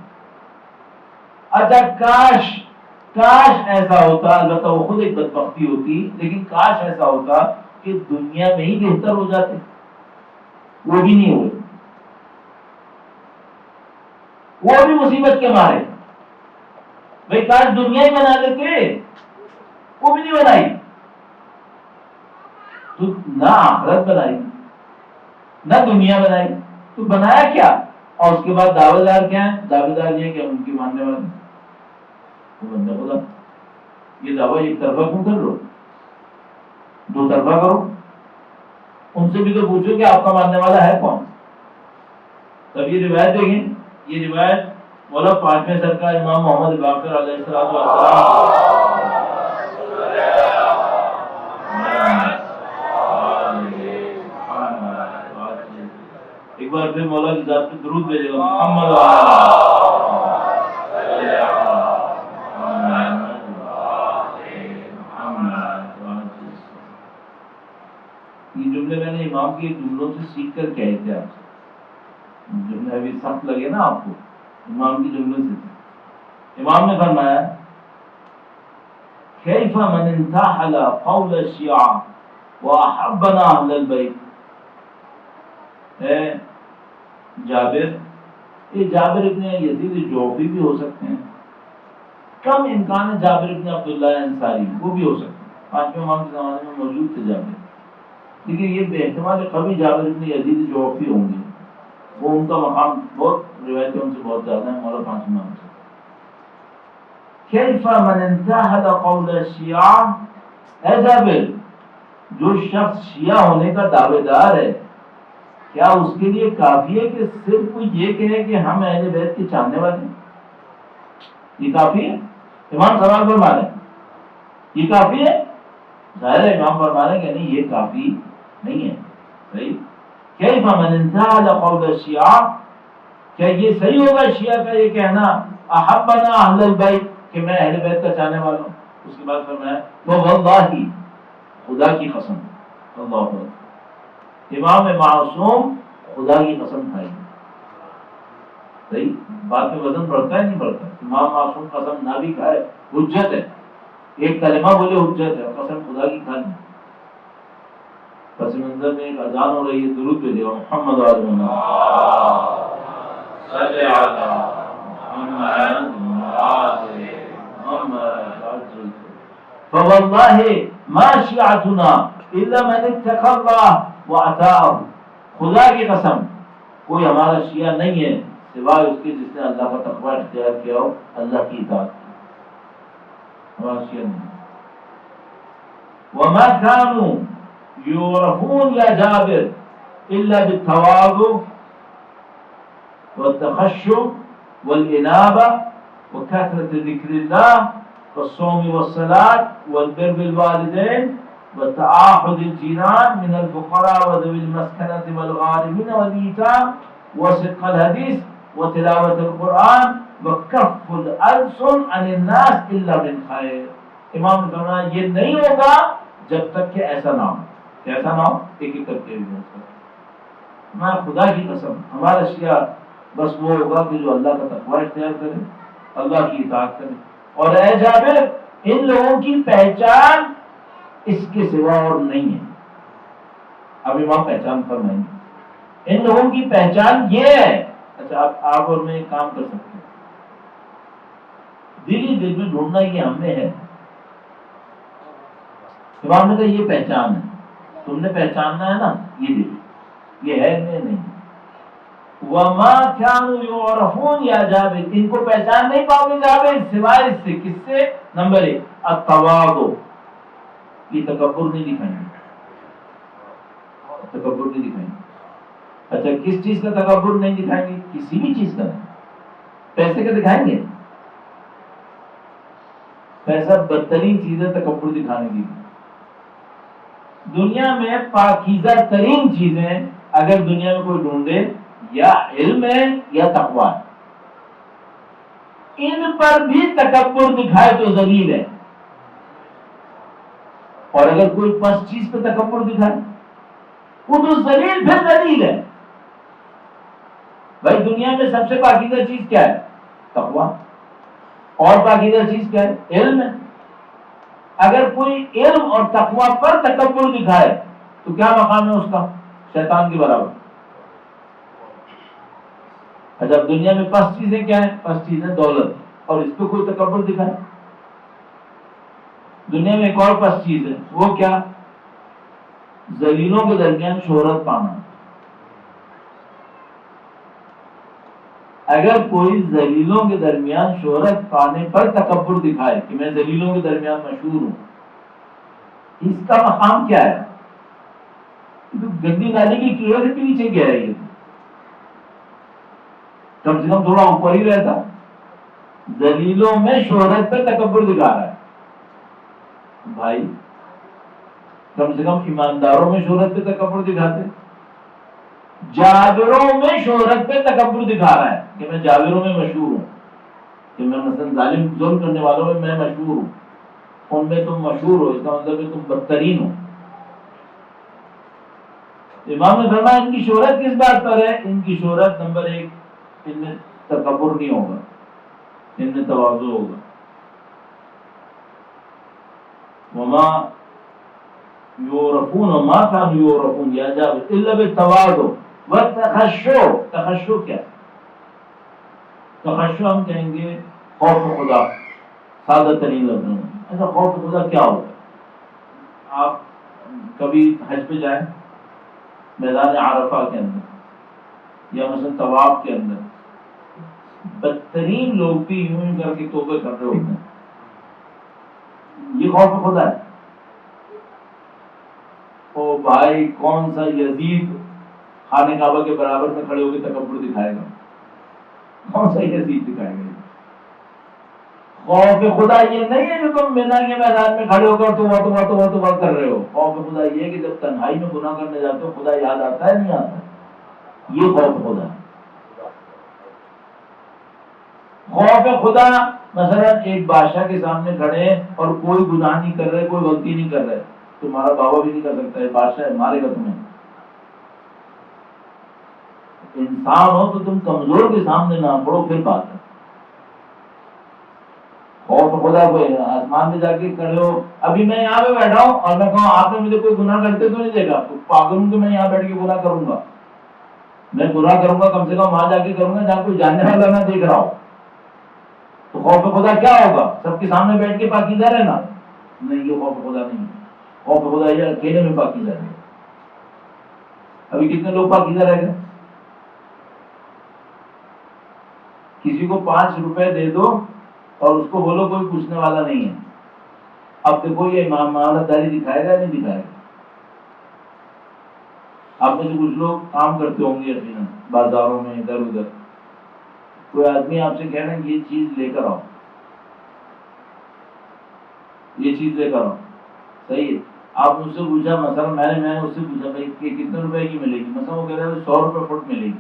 Speaker 1: اچھا، کاش ایسا ہوتا، البتہ وہ خود ایک بدبختی ہوتی، لیکن کاش ایسا ہوتا کہ دنیا میں ہی بہتر ہو جاتے. وہ بھی نہیں ہوئے، وہ بھی مصیبت کے مارے. بھائی کاش دنیا ہی بنا لیتے، وہ بھی نہیں بنائی. تو نہ آخرت بنائی نہ دنیا بنائی، تو بنایا کیا؟ اور اس کے بعد دعوے دار کیا ہیں؟ دعوے دار یہ کہ ان کی ماننے والے وہ بندہ خدا. یہ دعویٰ ایک طرفہ کیوں کر لو؟ 2 طرفہ کرو. ان سے بھی تو پوچھو کہ آپ کا ماننے والا ہے کون. تب یہ روایت دیکھیں، یہ روایت مولا 5ویں سرکار امام محمد باقر علیہ السلام ایک بار پھر مولا کی ذات پہ درود بھیجے گا محمد یہ جملے میں نے امام کے جملوں سے سیکھ کر کہے تھے. آپ سے جملے ابھی سخت لگے نا آپ کو، امام کی جملے سے. امام نے فرمایا کیف من انتحل قول الشیعہ واحبنا اہل البیت. اے جابر، یہ جابر ابن یزید جوفی بھی ہو سکتے ہیں، کم امکان ہے جابر ابن عبداللہ انصاری وہ بھی ہو سکتے ہیں. 5ویں امام کے زمانے میں موجود تھے جابر، لیکن یہ بے احتمال قوی جابر ابن یزید جوفی ہوں گے. وہ ان کا مقام بہت روایتیں ان سے بہت زیادہ ہیں مولا 5 امام سے. کیف من انتهل قول الشیعہ، اے جابر جو شخص شیعہ ہونے کا دعوے دار ہے، کیا اس کے لیے کافی ہے کہ صرف یہ کہے کہ ہم اہل بیت کے چاہنے والے ہیں؟ یہ کافی ہے؟ امام سوال فرما رہے ہیں یہ کافی ہے؟ ظاہر ہے امام فرما رہے ہیں کہ نہیں، یہ کافی نہیں ہے. صحیح. کیف من انتهل قول الشیعہ، کیا یہ صحیح ہوگا شیعہ کا یہ کہنا احبنا اہل البیت کہ میں اہل بیت کا چاہنے والا ہوں؟ اس کے بعد فرمایا واللہ، خدا کی قسم. اللہ اکبر. امام معصوم خدا کی قسم کھائی. صحیح بات میں وزن بڑھتا ہے نہیں بڑھتا؟ امام معصوم قسم نہ بھی کھائے حجت ہے، ایک کلمہ بولے حجت ہے، اور قسم خدا کی کھانی. پس منظر میں ایک اذان ہو رہی ہے، درود پہ دیو محمد علیہ صلی علی محمد. فواللہ ما شیعتنا الا من اتقى اللہ واتاه، خدا کی قسم کوئی ہمارا شیعہ نہیں ہے سوائے اس کے جس نے اللہ کا تقوی اختیار کیا ہو، اللہ کی اطاعت کی. ہمارا شیعہ نہیں. وما كانوا يعرفون يا جابر الا بالتواضع والتخشع والانابه وكثرة ذكر الله والصوم والصلاة والبر بالوالدين وتعاهد الجيران من الفقراء وذوي المسكنة والغارمين والإيتام وصدق الحديث وتلاوة القرآن وكف الألسن عن الناس إلا بالخير. امام نے فرمایا یہ نہیں ہوگا جب تک کہ ایسا نہ ہو. کیسا نہ ہو؟ ایک ایک کر کے میں خدا کی قسم ہمارا شیعہ بس وہ ہوگا کہ جو اللہ کا تقوی اختیار کرے، اللہ کی اطاعت کرے. اور اے جابر ان لوگوں کی پہچان اس کے سوا اور نہیں ہے. اب امام پہچان فرمائیں گے ان لوگوں کی پہچان یہ ہے. اچھا آپ اور میں ایک کام کر سکتے ہیں، دل ہی دل میں ڈھونڈنا یہ ہم میں ہے. امام نے کہا یہ پہچان ہے، تم نے پہچاننا ہے نا، یہ دل یہ ہے میں نہیں. وما كانوا يعرفون یا جابر، ان کو پہچان نہیں پاؤ گے جابر سوائے اس سے. کس سے؟ نمبر 1 التواضع، یہ تکبر نہیں دکھائیں گے، تکبر نہیں دکھائیں گے. اچھا کس چیز کا تکبر نہیں دکھائیں گے؟ کسی بھی چیز کا نہیں. پیسے کا دکھائیں گے؟ پیسہ بدترین چیز ہے تکبر دکھانے کی. دنیا میں پاکیزہ ترین چیزیں اگر دنیا میں کوئی ڈھونڈے یا علم ہے یا تقوی ہے. ان پر بھی تکبر دکھائے تو ذلیل ہے، اور اگر کوئی پس چیز پہ تکبر دکھائے وہ تو ذلیل پھر ذلیل ہے. بھائی دنیا میں سب سے پاکیزہ چیز کیا ہے؟ تقوی. اور پاکیزہ چیز کیا ہے؟ علم ہے. اگر کوئی علم اور تقوی پر تکبر دکھائے تو کیا مقام ہے اس کا؟ شیطان کے برابر. اچھا دنیا میں پس چیزیں کیا ہیں؟ پس چیزیں دولت، اور اس پہ کوئی تکبر دکھائے. دنیا میں ایک اور پس چیز ہے، وہ کیا؟ ذلیلوں کے درمیان شہرت پانا. اگر کوئی ذلیلوں کے درمیان شہرت پانے پر تکبر دکھائے کہ میں ذلیلوں کے درمیان مشہور ہوں، اس کا مقام کیا ہے؟ گندی نالی کی کیڑے کے نیچے گیا ہے. یہ کم سے کم تھوڑا اوپر ہی رہتا. ذلیلوں میں شہرت پہ تکبر دکھا رہا ہے. بھائی کم سے کم ایمانداروں میں شہرت پہ تکبر دکھاتے. جابروں میں شہرت پہ تکبر دکھا رہا ہے کہ میں جابروں میں مشہور ہوں، کہ میں مثلا ظالم ظلم کرنے والوں میں مشہور ہوں. ان میں تم مشہور ہو، اس کا مطلب ہے تم بدترین ہو. امام نے فرمایا ان کی شہرت کس بات پر ہے؟ ان کی شہرت نمبر 1 ان میں تکبر نہیں ہوگا، ان میں تواضع ہوگا. وما یعرفون وما كانوا یعرفون یا جابر الا بالتواضع والتخشع. تخشع کیا؟ تخشع ہم کہیں گے خوف خدا، سادہ ترین لفظوں میں. ایسا خوف خدا کیا ہوتا ہے؟ آپ کبھی حج پہ جائیں میدان عرفہ کے اندر یا مثلا طواف کے اندر، بدترین لوگ بھی یوں ہی کر کے توبہ کر رہے ہوتے ہیں. یہ خوف خدا ہے. او بھائی کون سا یزید خانہ کعبہ کے برابر میں کھڑے ہو کے تکبر دکھائے گا؟ کون سا یزید دکھائے گا؟ خوف خدا یہ نہیں ہے جو تم مینا کے میدان میں کھڑے ہو کر تو کر رہے ہو. خوف خدا یہ ہے کہ جب تنہائی میں گناہ کرنے جاتے ہو خدا یاد آتا ہے نہیں آتا؟ یہ خوف خدا ہے. خوف خدا مثلا ایک بادشاہ کے سامنے کھڑے ہیں اور کوئی گناہ نہیں کر رہے، کوئی غلطی نہیں کر رہے، تمہارا بابا بھی نہیں کر سکتا ہے، بادشاہ ہے، مارے گا تمہیں. انسان ہو تو تم کمزور کے سامنے نہ پڑو، پھر بات ہے. خوف خدا کو آسمان میں جا کے کھڑے ہو. ابھی میں یہاں پہ بیٹھا ہوں اور میں کہوں آپ نے مجھے کوئی گناہ کرتے تو نہیں دیکھا، تو پاگل ہوں کہ میں یہاں بیٹھ کے گناہ کروں گا؟ میں گناہ کروں گا کم سے کم وہاں جا کے کروں گا جہاں کوئی جاننے والا نہ دیکھ رہا ہو. تو خوف خدا کیا ہوگا؟ سب کے سامنے بیٹھ کے پاکیزہ رہنا؟ نہیں، یہ خوف خدا نہیں ہے. خوف خدا یہ اکیلے میں پاکیزہ رہے. ابھی کتنے لوگ پاکیزہ رہ گئے؟ کسی کو 5 روپے دے دو اور اس کو بولو کوئی پوچھنے والا نہیں ہے. اب دیکھو یہ امانت داری دکھائے گا نہیں دکھائے گا؟ آپ میں سے کچھ لوگ کام کرتے ہوں گے یقیناً بازاروں میں ادھر ادھر. کوئی آدمی آپ سے کہہ رہے ہیں یہ چیز لے کر آؤ، یہ چیز لے کر آؤ، صحیح ہے. آپ مجھ سے پوچھا مثلا میں نے اس سے پوچھا بھائی کہ کتنے روپے کی ملے گی؟ مثلا وہ کہہ رہے ہیں 100 روپے فٹ ملے گی.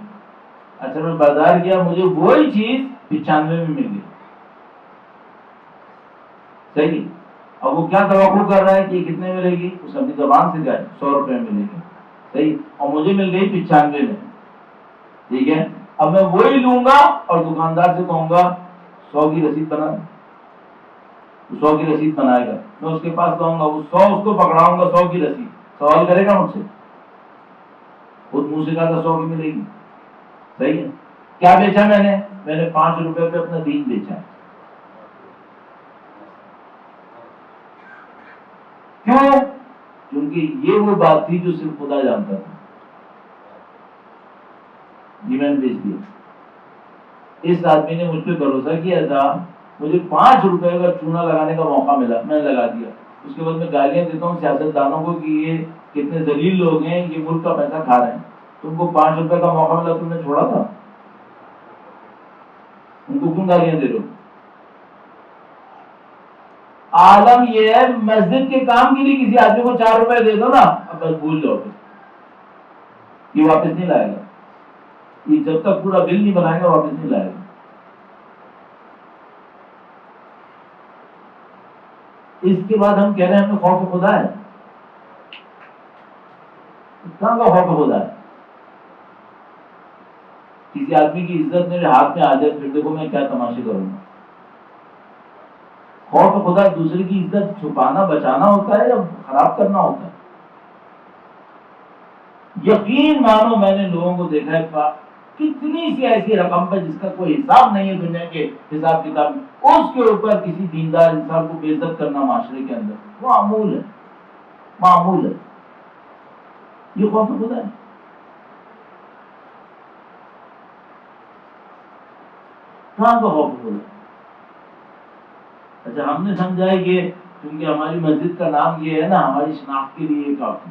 Speaker 1: اچھا میں بازار گیا، مجھے وہی چیز 95 میں مل گئی، صحیح. اب وہ کیا توقع کر رہا ہے کہ کتنے ملے گی؟ اس اپنی زبان سے کہا 100 روپے ملے گی، صحیح. اور مجھے مل گئی 95 میں، ٹھیک ہے. اب میں وہی لوں گا اور دکاندار سے کہوں گا 100 کی رسید بنا، 100 کی رسید بنائے گا. میں اس کے پاس کہوں گا وہ 100 اس کو پکڑاؤں گا 100 کی رسید، سوال کرے گا مجھ سے؟ خود منہ سے کہا تھا 100 کی ملے گی، صحیح ہے. کیا بیچا میں نے 5 روپے پہ اپنا دین بیچا. کیوں؟ کیونکہ یہ وہ بات تھی جو صرف خدا جانتا تھا. جی میں نے بیچ دیا. اس آدمی نے مجھ پہ بھروسہ کیا تھا، مجھے 5 روپے کا چونا لگانے کا موقع ملا، میں نے لگا دیا. اس کے بعد میں گالیاں دیتا ہوں سیاست دانوں کو کہ یہ کتنے ذلیل لوگ ہیں، یہ ملک کا پیسہ کھا رہے ہیں. تم کو 5 روپے کا موقع ملا، تم نے چھوڑا تھا؟ ان کو کیوں گالیاں دے رہے ہو؟ عالم یہ ہے مسجد کے کام کے لیے کسی آدمی کو 4 روپے دے دو نا، اب بس بھول جاؤ، یہ واپس نہیں لائے گا. یہ جب تک پورا بل نہیں بنائے گا واپس نہیں لائے گا. اس کے بعد ہم کہہ رہے ہیں ہمیں خوف خدا ہے. کہاں کا خوف خدا ہے؟ کسی آدمی کی عزت میرے ہاتھ میں آ جائے پھر دیکھو میں کیا تماشے کروں گا. خوف خدا دوسرے کی عزت چھپانا بچانا ہوتا ہے یا خراب کرنا ہوتا ہے؟ یقین مانو میں نے لوگوں کو دیکھا ہے کتنی سی ایسی رقم پہ جس کا کوئی حساب نہیں ہے دنیا کے حساب کتاب میں، اس کے اوپر کسی دیندار انسان کو بے عزت کرنا معاشرے کے اندر معمول ہے، معمول ہے. یہ خوف خدا ہے. کہاں کا خوف خدا ہے؟ اچھا ہم نے سمجھا ہے کہ کیونکہ ہماری مسجد کا نام یہ ہے نا، ہماری شناخت کے لیے کافی.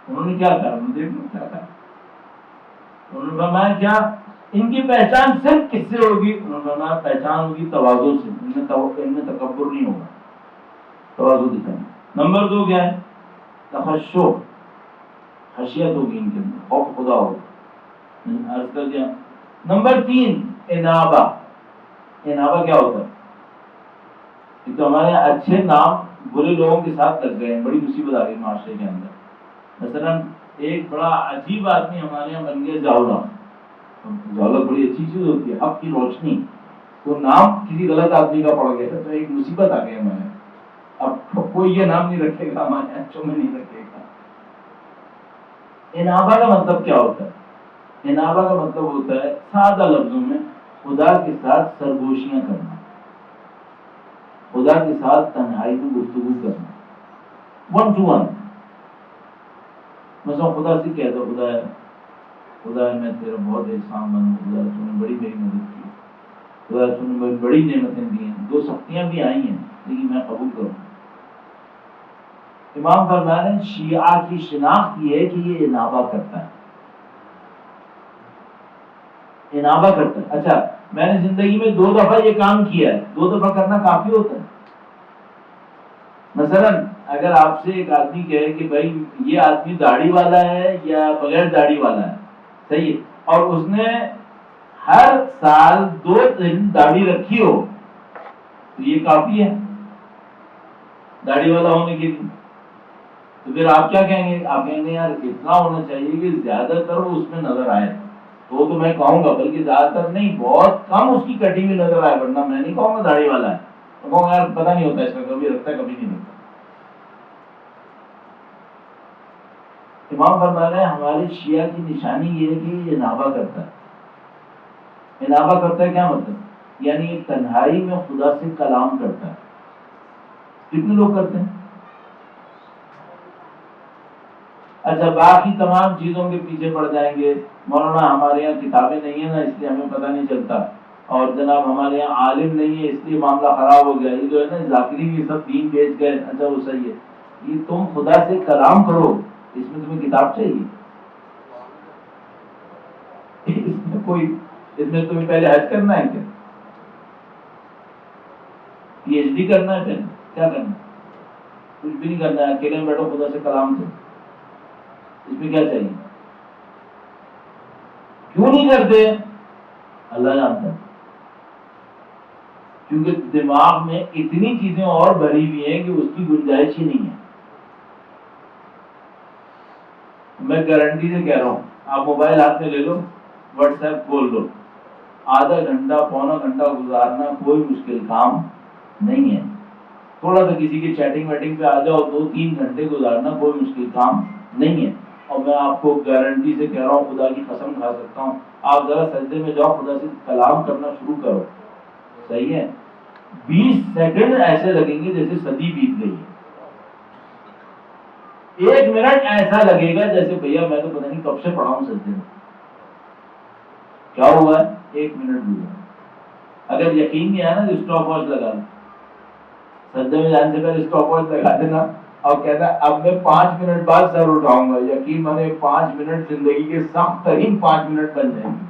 Speaker 1: انہوں نے کیا کہا؟ دیکھ لو کیا کہا. انہوں نے فرمایا کیا ان کی پہچان صرف کس سے ہوگی؟ انہوں نے فرمایا پہچان ہوگی تواضع سے. ان میں تکبر نہیں ہوگا، تواضع دکھائیں. نمبر 2 کیا ہے؟ تخشع، خشیت ہوگی ان کے اندر، خوف خدا ہوگا. عرض کر دیا. نمبر 3 انابہ. انابہ کیا ہوتا ہے؟ ایک تو ہمارے یہاں اچھے نام برے لوگوں کے ساتھ لگ گئے ہیں، بڑی مصیبت آ گئی معاشرے کے اندر. مثلا ایک بڑا عجیب آدمی ہمارے یہاں بن گیا جاؤلا. جاؤلا بڑی اچھی چیز ہوتی ہے، حق کی روشنی. تو نام کسی غلط آدمی کا پڑ گیا تو ایک مصیبت آ گئی ہمارے. اب کوئی یہ نام نہیں رکھے گا ہمارے اچھوں میں نہیں رکھے گا. انابہ کا مطلب کیا ہوتا ہے؟ انابہ کا مطلب ہوتا ہے سادہ لفظوں میں خدا کے ساتھ سرگوشیاں کرنا، خدا کے ساتھ تنہائی میں گفتگو کرنا، 1 to 1. مثلا خدا سے کہہ دو خدا ہے میں تیرا بہت احسان مند ہوں، خدا تو نے بڑی میری مدد کی، خدا تو نے بڑی نعمتیں دی ہیں. 2 سختیاں بھی آئی ہیں لیکن میں قبول کروں. امام فرما رہے ہیں شیعہ کی شناخت یہ ہے کہ یہ انابہ کرتا ہے. انابہ کرتا ہے. اچھا میں نے زندگی میں 2 دفعہ یہ کام کیا ہے، 2 دفعہ کرنا کافی ہوتا ہے. مثلا اگر آپ سے ایک آدمی کہے کہ بھائی یہ آدمی داڑھی والا ہے یا بغیر داڑھی والا ہے، صحیح ہے، اور اس نے ہر سال 2 دن داڑھی رکھی ہو تو یہ کافی ہے داڑھی والا ہونے کے لیے. تو پھر آپ کیا کہیں گے؟ آپ کہیں گے یار اتنا ہونا چاہیے کہ زیادہ تر وہ اس میں نظر آئے. تو میں کہوں گا بلکہ زیادہ تر نہیں، بہت کم اس کی کٹی ہوئی نظر آئے، ورنہ میں نہیں کہوں گا داڑھی والا ہے. تو کہوں گا یار پتہ نہیں ہوتا اس کا، کبھی رکھتا ہے کبھی نہیں رکھتا. امام فرما رہے ہیں ہمارے شیعہ کی نشانی یہ ہے کہ یہ انابہ کرتا ہے. انابہ کرتا ہے کیا مطلب؟ یعنی تنہائی میں خدا سے کلام کرتا ہے. کتنے لوگ کرتے ہیں؟ اچھا باقی تمام چیزوں کے پیچھے پڑ جائیں گے. مولانا ہمارے یہاں کتابیں نہیں ہیں نا اس لیے ہمیں پتہ نہیں چلتا، اور جناب ہمارے یہاں عالم نہیں ہے اس لیے معاملہ خراب ہو گیا. یہ جو ہے نا ذاکری یہ سب دین بیچ گئے. اچھا وہ صحیح ہے. یہ تم خدا سے کلام کرو، اس میں تمہیں کتاب چاہیے؟ اس میں تمہیں پہلے حج کرنا ہے کیا؟ پی ایچ ڈی کرنا ہے؟ پہلے کیا کرنا ہے؟ کچھ بھی نہیں کرنا ہے، اکیلے میں بیٹھو خدا سے کلام کرو. اس میں کیا چاہیے؟ کیوں نہیں کرتے؟ اللہ جانتا ہے. کیونکہ دماغ میں اتنی چیزیں اور بھری ہوئی ہیں کہ اس کی گنجائش ہی نہیں ہے. میں گارنٹی سے کہہ رہا ہوں، آپ موبائل ہاتھ میں لے لو، واٹس ایپ کھول لو، آدھا گھنٹہ پونا گھنٹہ گزارنا کوئی مشکل کام نہیں ہے. تھوڑا سا کسی کی چیٹنگ ویٹنگ پہ آ جاؤ، 2-3 گھنٹے گزارنا کوئی مشکل کام نہیں ہے. اور میں آپ کو گارنٹی سے کہہ رہا ہوں، خدا کی قسم کھا سکتا ہوں، آپ ذرا سجدے میں جاؤ، خدا سے کلام کرنا شروع کرو، صحیح ہے، 20 سیکنڈ ایسے لگیں گے جیسے صدی بیت گئی ہے. 1 منٹ ایسا لگے گا جیسے بھیا میں تو پتہ نہیں کب سے پڑھا ہوں سجدے میں. کیا ہوا ہے؟ 1 منٹ بھی. اگر یقین نہیں آیا نا تو اسٹاپ واچ لگا لو، سجدے میں جانے سے پہلے اسٹاپ واچ لگا دینا اور کہنا اب میں 5 منٹ بعد سر اٹھاؤں گا. یقین مانے 5 منٹ زندگی کے سخت ترین 5 منٹ بن جائیں گے.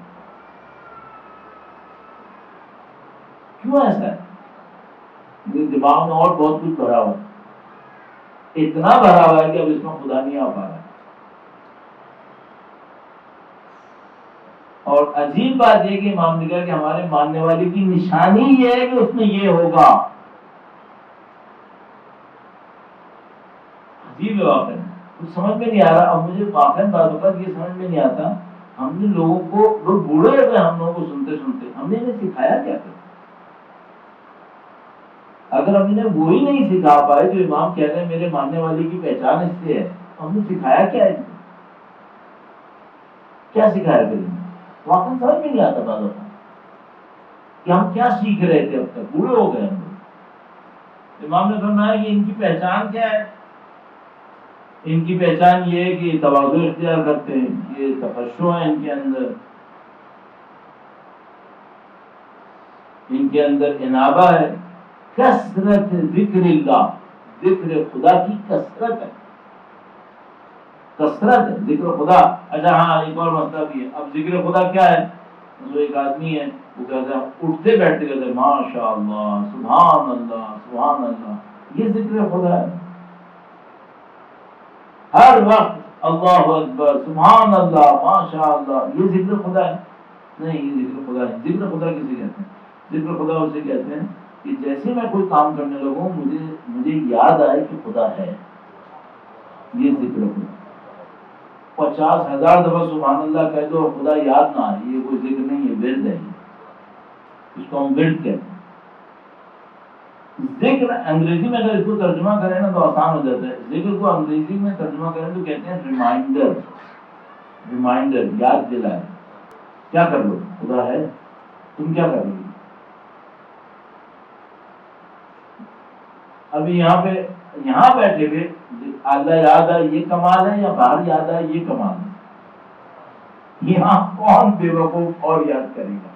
Speaker 1: کیوں ایسا ہے؟ دماغ میں اور بہت کچھ بھرا ہوا، اتنا بھرا ہوا ہے کہ اب اس میں خدا نہیں آ پا رہا. اور عجیب بات یہ کہ امام نے کہا کہ ہمارے ماننے والے کی نشانی یہ ہے کہ اس میں یہ ہوگا. عجیب ہے واقعی، کچھ سمجھ میں نہیں آ رہا. اب مجھے واقعی بات ہوتا یہ سمجھ میں نہیں آتا، ہم نے لوگوں کو، لوگ بوڑھے ہو گئے ہم لوگوں کو سنتے سنتے، ہم نے انہیں سکھایا کیا تھا؟ اگر ہم انہیں وہی نہیں سکھا پائے جو امام کہہ رہے ہیں میرے ماننے والے کی پہچان اس سے ہے، ہم نے سکھایا کیا ہے؟ کیا سکھایا پھر؟ واقعی سمجھ میں نہیں آتا بات ہوتا کہ ہم کیا سیکھ رہے تھے. اب تک بوڑھے ہو گئے ہم لوگ. امام نے فرمایا کہ ان کی پہچان کیا ہے؟ ان کی پہچان یہ ہے کہ تواضع اختیار کرتے ہیں، یہ تفشع ہے ان کے اندر، ان کے اندر انابہ ہے، کثرت ذکر اللہ، ذکر خدا کی کثرت ہے، کثرت ہے ذکر خدا. اچھا ہاں ایک اور مسئلہ بھی ہے. اب ذکر خدا کیا ہے؟ تو ایک آدمی ہے وہ کہتا ہے اٹھتے بیٹھتے کہتے ہیں ماشاء اللہ سبحان اللہ سبحان اللہ، یہ ذکر خدا ہے. ہر وقت اللہ اکبر سبحان اللہ ماشاء اللہ، یہ ذکر خدا ہے؟ نہیں، یہ ذکر خدا ہے. ذکر خدا کسے کہتے ہیں؟ ذکر خدا اسے کہتے ہیں کہ جیسے میں کوئی کام کرنے لگوں مجھے یاد آئے کہ خدا ہے. یہ ذکر خدا. 50,000 دفعہ سبحان اللہ کہہ دو اور خدا یاد نہ آئے، یہ کوئی ذکر نہیں ہے، ورد ہے. اس کو ہم ورد کہتے ہیں. ذکر انگریزی میں اگر اس کو ترجمہ کریں نا تو آسان ہو جاتا ہے. ذکر کو انگریزی میں ترجمہ کریں تو کہتے ہیں ریمائنڈر. ریمائنڈر، یاد دلائے. کیا کر لو؟ خدا ہے، تم کیا کر لو؟ ابھی یہاں بیٹھے ہوئے اللہ یاد آئے یہ کمال ہے، یا باہر یاد آئے یہ کمال ہے؟ یہاں کون بے وقوف اور یاد کرے گا؟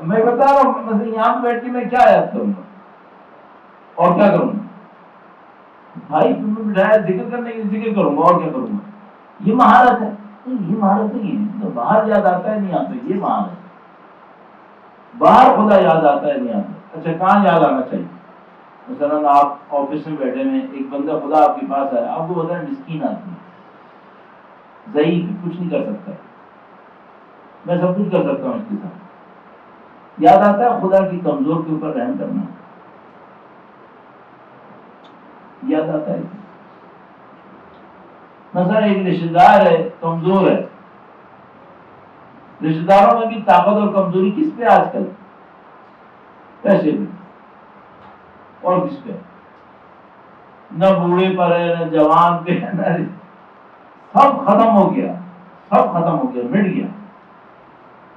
Speaker 1: میں بتا رہا ہوں مثلا یہاں بیٹھ کے میں کیا یاد کروں گا؟ اور کیا کروں گا؟ بھائی تم نے بٹھایا ذکر کرنے کے لیے، ذکر کروں گا اور کیا کروں گا؟ یہ مہارت ہے؟ یہ مہارت نہیں ہے. تو باہر یاد آتا ہے نہیں آتا، یہ مہارت ہے. باہر خدا یاد آتا ہے نہیں آتا. اچھا کہاں یاد آنا چاہیے؟ مثلاً آپ آفس میں بیٹھے ہیں، ایک بندہ خدا آپ کے پاس آیا، آپ کو بتائیں مسکین آدمی ضعیف کچھ نہیں کر سکتا، میں سب کچھ کر سکتا ہوں اس کے ساتھ. یاد آتا ہے خدا کی کمزور کے اوپر رحم کرنا؟ یاد آتا ہے؟ مثلا ایک رشتے دار ہے کمزور ہے، رشتے داروں میں بھی طاقت اور کمزوری کس پہ آج کل؟ پیسے پہ. اور کس پہ؟ نہ بوڑھے پر ہے، نہ جوان پہ ہے، نہ سب ختم ہو گیا، سب ختم ہو گیا، مٹ گیا.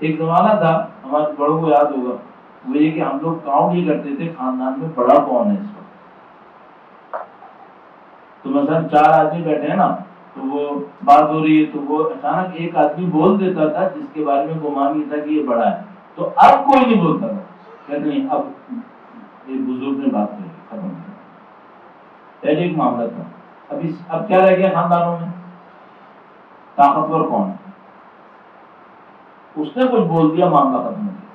Speaker 1: ایک زمانہ تھا، ہمارے بڑوں کو یاد ہوگا، وہ یہ کہ ہم لوگ کاؤنٹ یہ کرتے تھے خاندان میں بڑا کون ہے اس وقت. تو مثلا 4 آدمی بیٹھے ہیں نا، تو وہ بات ہو رہی ہے تو وہ اچانک ایک آدمی بول دیتا تھا جس کے بارے میں گمان یہ تھا کہ یہ بڑا ہے، تو اب کوئی نہیں بولتا تھا. کہتے نہیں اب ایک بزرگ نے بات کری، ختم. پہلے ایک معاملہ تھا. اب کیا رہ گیا خاندانوں میں؟ طاقتور کون ہے؟ اس نے کچھ بول دیا، معاملہ ختم ہو گیا.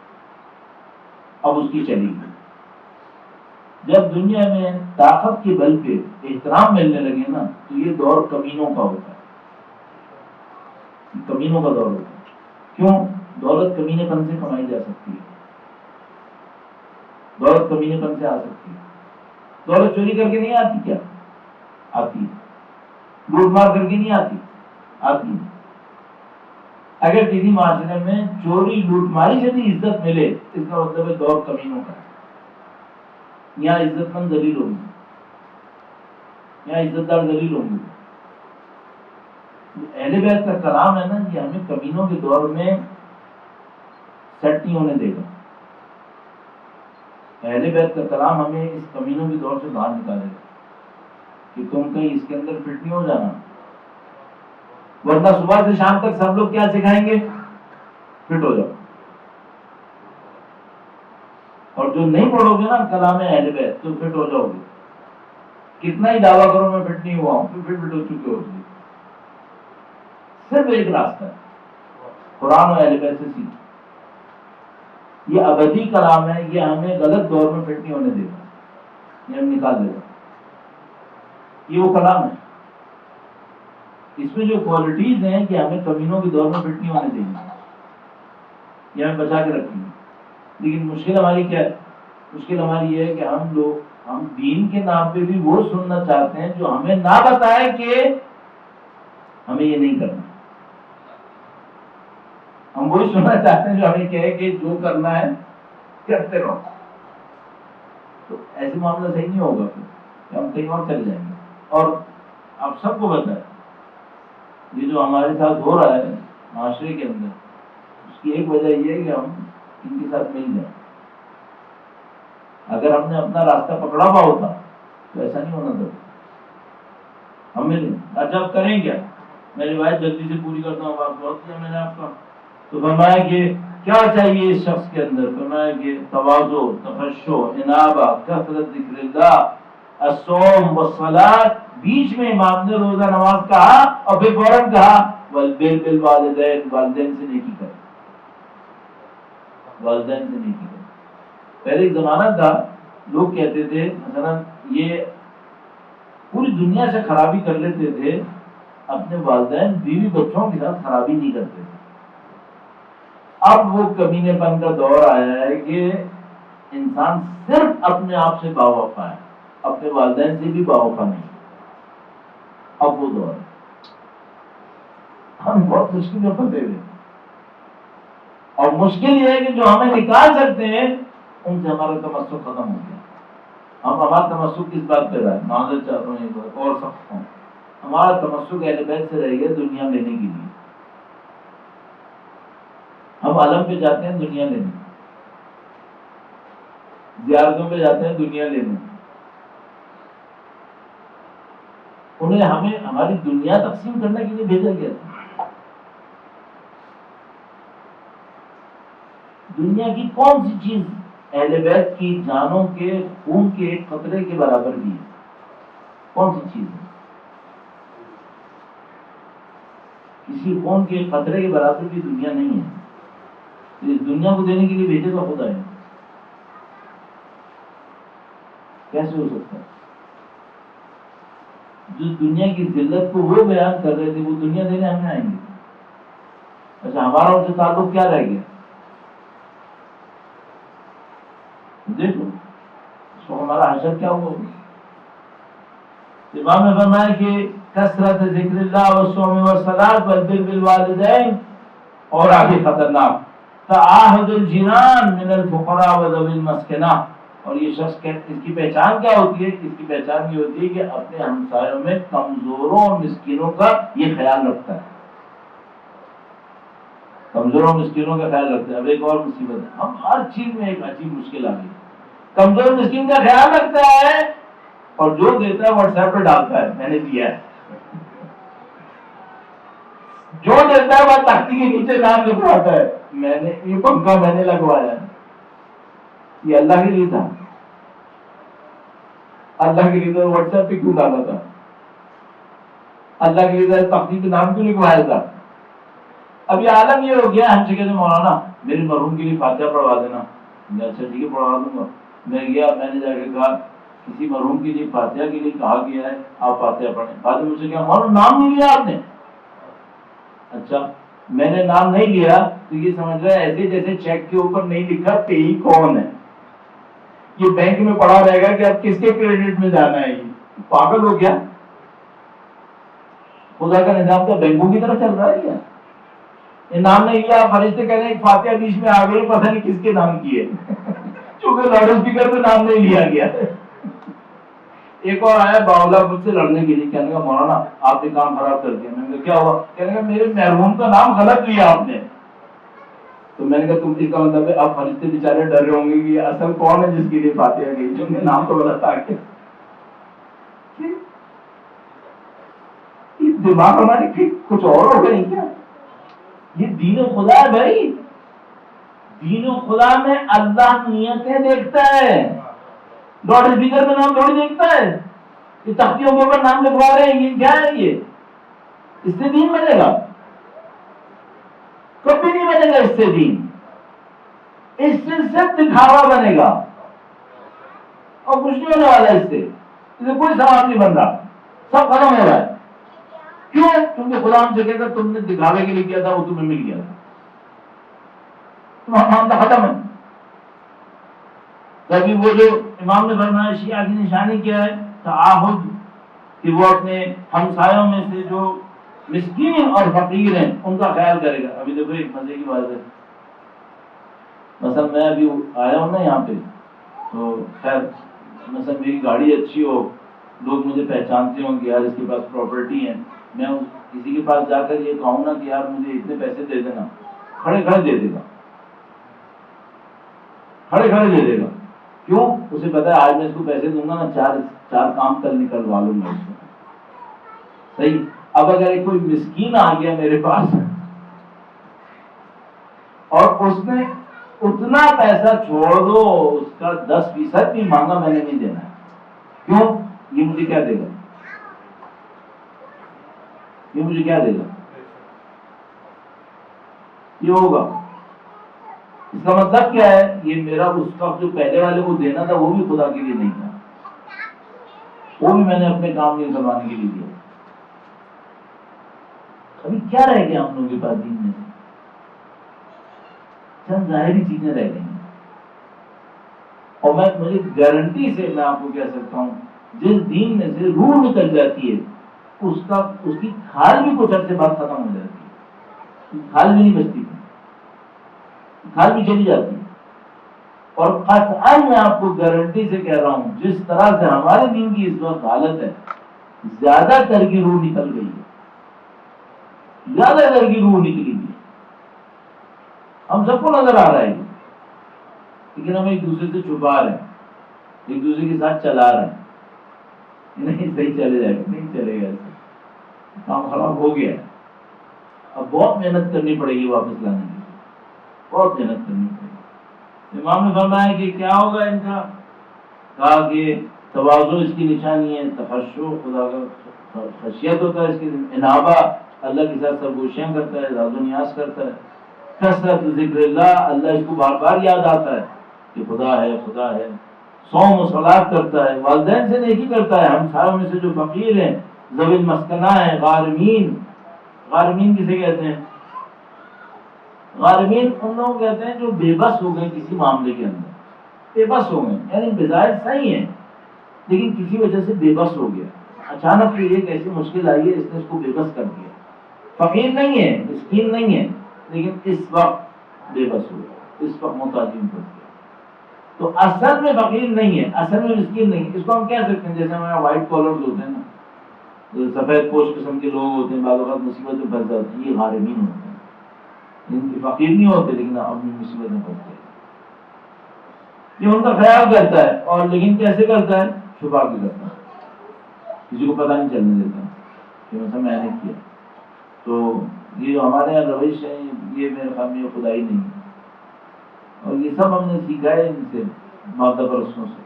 Speaker 1: اب اس کی چلی گئی. جب دنیا میں طاقت کے بل پہ احترام ملنے لگے نا، تو یہ دور کمینوں کا ہوتا ہے. کمینوں کا دور ہوتا ہے. کیوں؟ دولت کمینے پن سے کمائی جا سکتی ہے، دولت کمینے پن سے آ سکتی ہے. دولت چوری کر کے نہیں آتی کیا؟ آتی ہے. لوٹ مار کر کے نہیں آتی؟ آتی ہے. اگر کسی معاشرے میں چوری لوٹ ماری سے بھی عزت ملے، اس کا مطلب ہے دور کمینوں کا ہے. یہاں عزت مند ذلیل ہوں گے، یہاں عزت دار ذلیل ہوں گے. اہل بیت کا کلام ہے نا، یہ ہمیں کمینوں کے دور میں سیٹ نہیں ہونے دے گا. اہل بیت کا کلام ہمیں اس کمینوں کے دور سے باہر نکالے گا کہ تم کہیں اس کے اندر فٹ نہیں ہو جانا. ورنہ صبح سے شام تک سب لوگ کیا سکھائیں گے؟ فٹ ہو جاؤ. اور جو نہیں پڑھو گے نا کلام اہل بیت تو فٹ ہو جاؤ گے. کتنا ہی دعویٰ کرو میں فٹ نہیں ہوا ہوں، تو فٹ ہو چکے ہو. صرف ایک راستہ ہے، قرآن و اہل بیت سے سیکھو. یہ ابدی کلام ہے، یہ ہمیں غلط دور میں فٹ نہیں ہونے دے گا، یہ ہم نکال دے گا. یہ وہ کلام ہے، اس میں جو کوالٹیز ہیں کہ ہمیں کمینوں کے دور میں فٹ نہیں ہونے دیں گے، یہ ہمیں بچا کے رکھیں گے. لیکن مشکل ہماری کیا ہے؟ مشکل ہماری یہ ہے کہ ہم دین کے نام پہ بھی وہ سننا چاہتے ہیں جو ہمیں نہ بتائے کہ ہمیں یہ نہیں کرنا. ہم وہی سننا چاہتے ہیں جو ہمیں کہے کہ جو کرنا ہے کرتے رہو. تو ایسے معاملہ صحیح نہیں ہوگا کہ ہم کہیں اور چل جائیں گے. اور آپ سب کو پتہ ہے یہ جو ہمارے ساتھ ہو رہا ہے معاشرے کے اندر، اس کی ایک وجہ یہ ہے کہ ہم ان کے ساتھ مل جائیں. اگر ہم نے اپنا راستہ پکڑا ہوا ہوتا تو ایسا نہیں ہونا تھا. ہم ملیں. اچھا اب کریں کیا؟ میں روایت جلدی سے پوری کرتا ہوں، بات بہت کیا میں نے آپ کا. تو فرمایا کہ کیا چاہیے اس شخص کے اندر؟ فرمایا کہ تواضع، تخشع، انابہ، کثرت ذکر اللہ، الصوم والصلاۃ. بیچ میں امام نے روزہ نماز کہا اور پھر فوراً کہا والبر بالوالدین، والدین سے نیکی کر، والدین سے نیکی کر. پہلے ایک زمانہ تھا لوگ کہتے تھے مثلا یہ پوری دنیا سے خرابی کر لیتے تھے، اپنے والدین بیوی بچوں کے ساتھ خرابی نہیں کرتے تھے. اب وہ کمینے پن کا دور آیا ہے کہ انسان صرف اپنے آپ سے باوفا ہے، اپنے والدین سے بھی باوفا نہیں. اب وہ دور ہے. ہم بہت مشکل میں پھنسے ہوئے، اور مشکل یہ ہے کہ جو ہمیں نکال سکتے ہیں ان سے ہمارا تمسک ختم ہو گیا. ہمارا تمسک کس بات پہ رہا ہے؟ معذرت چاہتا ہوں ایک بات اور سخت ہوں، ہمارا تمسک اہل بیت سے رہ گیا دنیا لینے کے لیے. ہم عالم پہ جاتے ہیں دنیا لینے، زیارتوں پہ جاتے ہیں دنیا لینے. انہیں ہمیں ہماری دنیا تقسیم کرنے کے لیے بھیجا گیا تھا. دنیا کی کون سی چیز اہل بیت کی جانوں کے خون کے ایک قطرے کے برابر بھی ہے. کون سی چیز ہے؟ کسی خون کے ایک قطرے کے برابر بھی دنیا نہیں ہے. اس دنیا کو دینے کے لیے بھیجے گا خدا ہے. کیسے ہو سکتا ہے؟ جس دنیا کی ذلت کو وہ بیان کر رہے تھے وہ دنیا دینے ہمیں آئیں گے. اچھا ہمارا ان سے تعلق کیا رہ گیا؟ دیکھو اس کو ہمارا حشر کیا ہوا. امام نے فرمایا کہ کثرت ذکر اللہ والصوم والصلاۃ والبر بالوالدین، اور آگے خطرناک تعاہد الجیران من الفقراء وذوی المسکنہ. اور یہ شخص اس کی پہچان کیا ہوتی ہے؟ اس کی پہچان یہ ہوتی ہے کہ اپنے ہمسایوں میں کمزوروں اور مسکینوں کا یہ خیال رکھتا ہے. کمزوروں مسکینوں کا خیال رکھتے ہیں. اب ایک اور مصیبت ہے، ہم ہر چیز میں ایک عجیب مشکل آ گئی. کمزور مسکین کا خیال رکھتا ہے اور جو دیتا ہے واٹس ایپ پہ ڈالتا ہے میں نے دیا ہے. جو دیتا ہے وہ تختی کے نیچے نام لکھواتا ہے میں نے یہ پنکھا میں نے لگوایا ہے. یہ اللہ کے لیے تھا. اللہ کے لیے تو واٹس ایپ پہ کیوں ڈالا تھا؟ اللہ کے لیے تختی پہ نام کیوں لکھوایا تھا؟ اب یہ عالم یہ ہو گیا ہم سے کہتے مولانا میری مرحوم کے لیے فاتحہ پڑھوا دینا. میں اچھا ٹھیک ہے پڑھوا دوں گا. میں گیا میں نے جا کے کہا کسی مرحوم کے لیے فاتحہ کے لیے کہا گیا ہے آپ فاتحہ پڑھیں. بعد میں مجھ سے کہا مولانا نام نہیں لیا آپ نے. اچھا میں نے نام نہیں لیا تو یہ سمجھ رہا ہے ایسے جیسے چیک کے اوپر نہیں لکھا پیئی کون ہے. یہ بینک میں پڑا رہے گا کہ اب کس کے کریڈٹ میں جانا ہے. یہ پاگل ہو گیا. خدا کا نظام تو بینکوں کی طرف چل رہا ہے کیا؟ یہ نام نہیں لیا فرشتے کہہ رہے ہیں فاتحہ بیچ میں آ گئی پتہ نہیں کس کے نام کی ہے چونکہ لاؤڈ اسپیکر پہ نام نہیں لیا گیا. ایک اور آیا باولا مجھ سے لڑنے کے لیے کہنے کا مولانا آپ نے کام خراب کر دیا. میں نے کہا کیا ہوا؟ کہنے کا میرے مرحوم کا نام غلط لیا آپ نے. تو میں نے کہا تم اس کا مطلب ہے آپ فرشتے بیچارے ڈر رہے ہوں گے کہ اصل کون ہے جس کے لیے فاتحہ گئی جو نے نام تو غلط آ گیا. دماغ ہماری کچھ اور ہو گئی کیا؟ یہ دین خدا ہے بھائی. دین خدا میں اللہ نیتیں دیکھتا ہے. لاؤڈ اسپیکر میں نام تھوڑی دیکھتا ہے. یہ تختیوں کے اوپر نام لکھوا رہے ہیں یہ کیا ہے؟ یہ اس سے دین بنے گا؟ کبھی نہیں بنے گا اس سے دین. اس سے صرف دکھاوا بنے گا اور کچھ نہیں ہونے والا. اس سے کوئی ثواب نہیں بن رہا. سب ختم ہو رہا ہے. کیوں؟ کیونکہ خدا ہم سے کہتا تم نے دکھاوے کے لیے کیا تھا وہ تمہیں مل گیا تھا. معاملہ ختم ہے. تبھی وہ جو امام نے فرمایا شیعہ کی نشانی کیا ہے؟ تعاہد، کہ وہ اپنے ہمسایوں میں سے جو مسکین اور فقیر ہیں ان کا خیال کرے گا. ابھی دیکھو ایک مزے کی بات ہے. مثلا میں ابھی آیا ہوں نا یہاں پہ تو خیر مثلا میری گاڑی اچھی ہو لوگ مجھے پہچانتے ہوں کہ یار اس کے پاس پراپرٹی ہے. میں کسی کے پاس جا کر یہ کہوں نا کہ یار مجھے اتنے پیسے دے دینا، کھڑے کھڑے دے دے گا. کھڑے کھڑے دے دے گا. کیوں؟ اسے پتا ہے آج میں اس کو پیسے دوں گا نا چار کام کل نکلوا لوں گا اس کو. صحیح. اب اگر کوئی مسکین آ گیا میرے پاس اور اس نے اتنا پیسہ چھوڑ دو اس کا 10% بھی مانگا میں نے نہیں دینا ہے. کیوں؟ یہ مجھے کیا دے گا؟ یہ مجھے کیا دے گا؟ یہ ہوگا. اس کا مطلب کیا ہے؟ یہ میرا اس وقت جو پہلے والے کو دینا تھا وہ بھی خدا کے لیے نہیں تھا. وہ بھی میں نے اپنے کام نہیں کروانے کے لیے دیا. ابھی کیا رہ گیا ہم لوگوں کے پاس دین میں؟ چند ظاہری چیزیں رہ گئی ہیں. اور مجھے گارنٹی سے میں آپ کو کہہ سکتا ہوں جس دین میں سے روح نکل جاتی ہے اس کی کھال بھی کچھ عرصے بعد ختم ہو جاتی ہے. کھال بھی نہیں بچتی، کھال بھی چلی جاتی ہے. اور قطعاً میں آپ کو گارنٹی سے کہہ رہا ہوں جس طرح سے ہمارے دین کی اس وقت حالت ہے زیادہ تر کی روح نکل گئی ہے. زیادہ تر کی روح نکلی گئی. ہم سب کو نظر آ رہا ہے لیکن ہم ایک دوسرے سے چھپا رہے ہیں، ایک دوسرے کے ساتھ چلا رہے ہیں. نہیں صحیح چلے جائے گا، نہیں چلے گا، کام خراب ہو گیا. اب بہت محنت کرنی پڑے گی واپس لانے کے لیے. بہت محنت کرنی پڑے گی. امام نے فرمایا کہ کیا ہوگا ان کا؟ کہا کہ تواضع اس کی نشانی ہے، تخشع خدا کا خشیت ہوتا ہے اس کی، انابہ اللہ کے ساتھ سرگوشیاں کرتا ہے، راز و نیاز کرتا ہے، کثرت ذکر اللہ، اللہ اس کو بار بار یاد آتا ہے کہ خدا ہے خدا ہے، صوم و صلات کرتا ہے، والدین سے نیکی کرتا ہے، ہم ساروں میں سے جو فقیر ہیں، ذوی المسکنہ ہیں، غارمین، غارمین کسے کہتے ہیں؟ غارمین ان لوگ کہتے ہیں جو بے بس ہو گئے کسی معاملے کے اندر، بے بس ہو گئے، یعنی بظاہر صحیح ہے لیکن کسی وجہ سے بے بس ہو گیا، اچانک کوئی ایک ایسی مشکل آئی ہے اس نے اس کو بے بس کر دیا، فقیر نہیں ہے، مسکین نہیں ہے، لیکن اس وقت بے بس ہو گیا، اس وقت محتاجین پڑ گیا، تو اصل میں فقیر نہیں ہے، اصل میں مسکین نہیں ہے، اس کو ہم کہہ سکتے ہیں جیسے ہمارے وائٹ کالرز ہوتے ہیں نا، جو سفید پوش قسم کے لوگ ہوتے ہیں، بعض اوقات مصیبت میں پھنس جاتے ہیں، یہ غارمین ہوتے ہیں، ان کی فقیر نہیں ہوتے لیکن اپنی مصیبت میں پھنستے ہیں، یہ ان کا خیال کرتا ہے، اور لیکن کیسے کرتا ہے؟ چھپا کے کرتا ہے، کسی کو پتہ نہیں چلنے دیتا کہ مثلا میں نے کیا، تو یہ جو ہمارے یہاں روش ہے یہ میرے خیال میں خدائی نہیں ہے، اور یہ سب ہم نے سیکھا ہے ان سے، مادہ پرستوں سے۔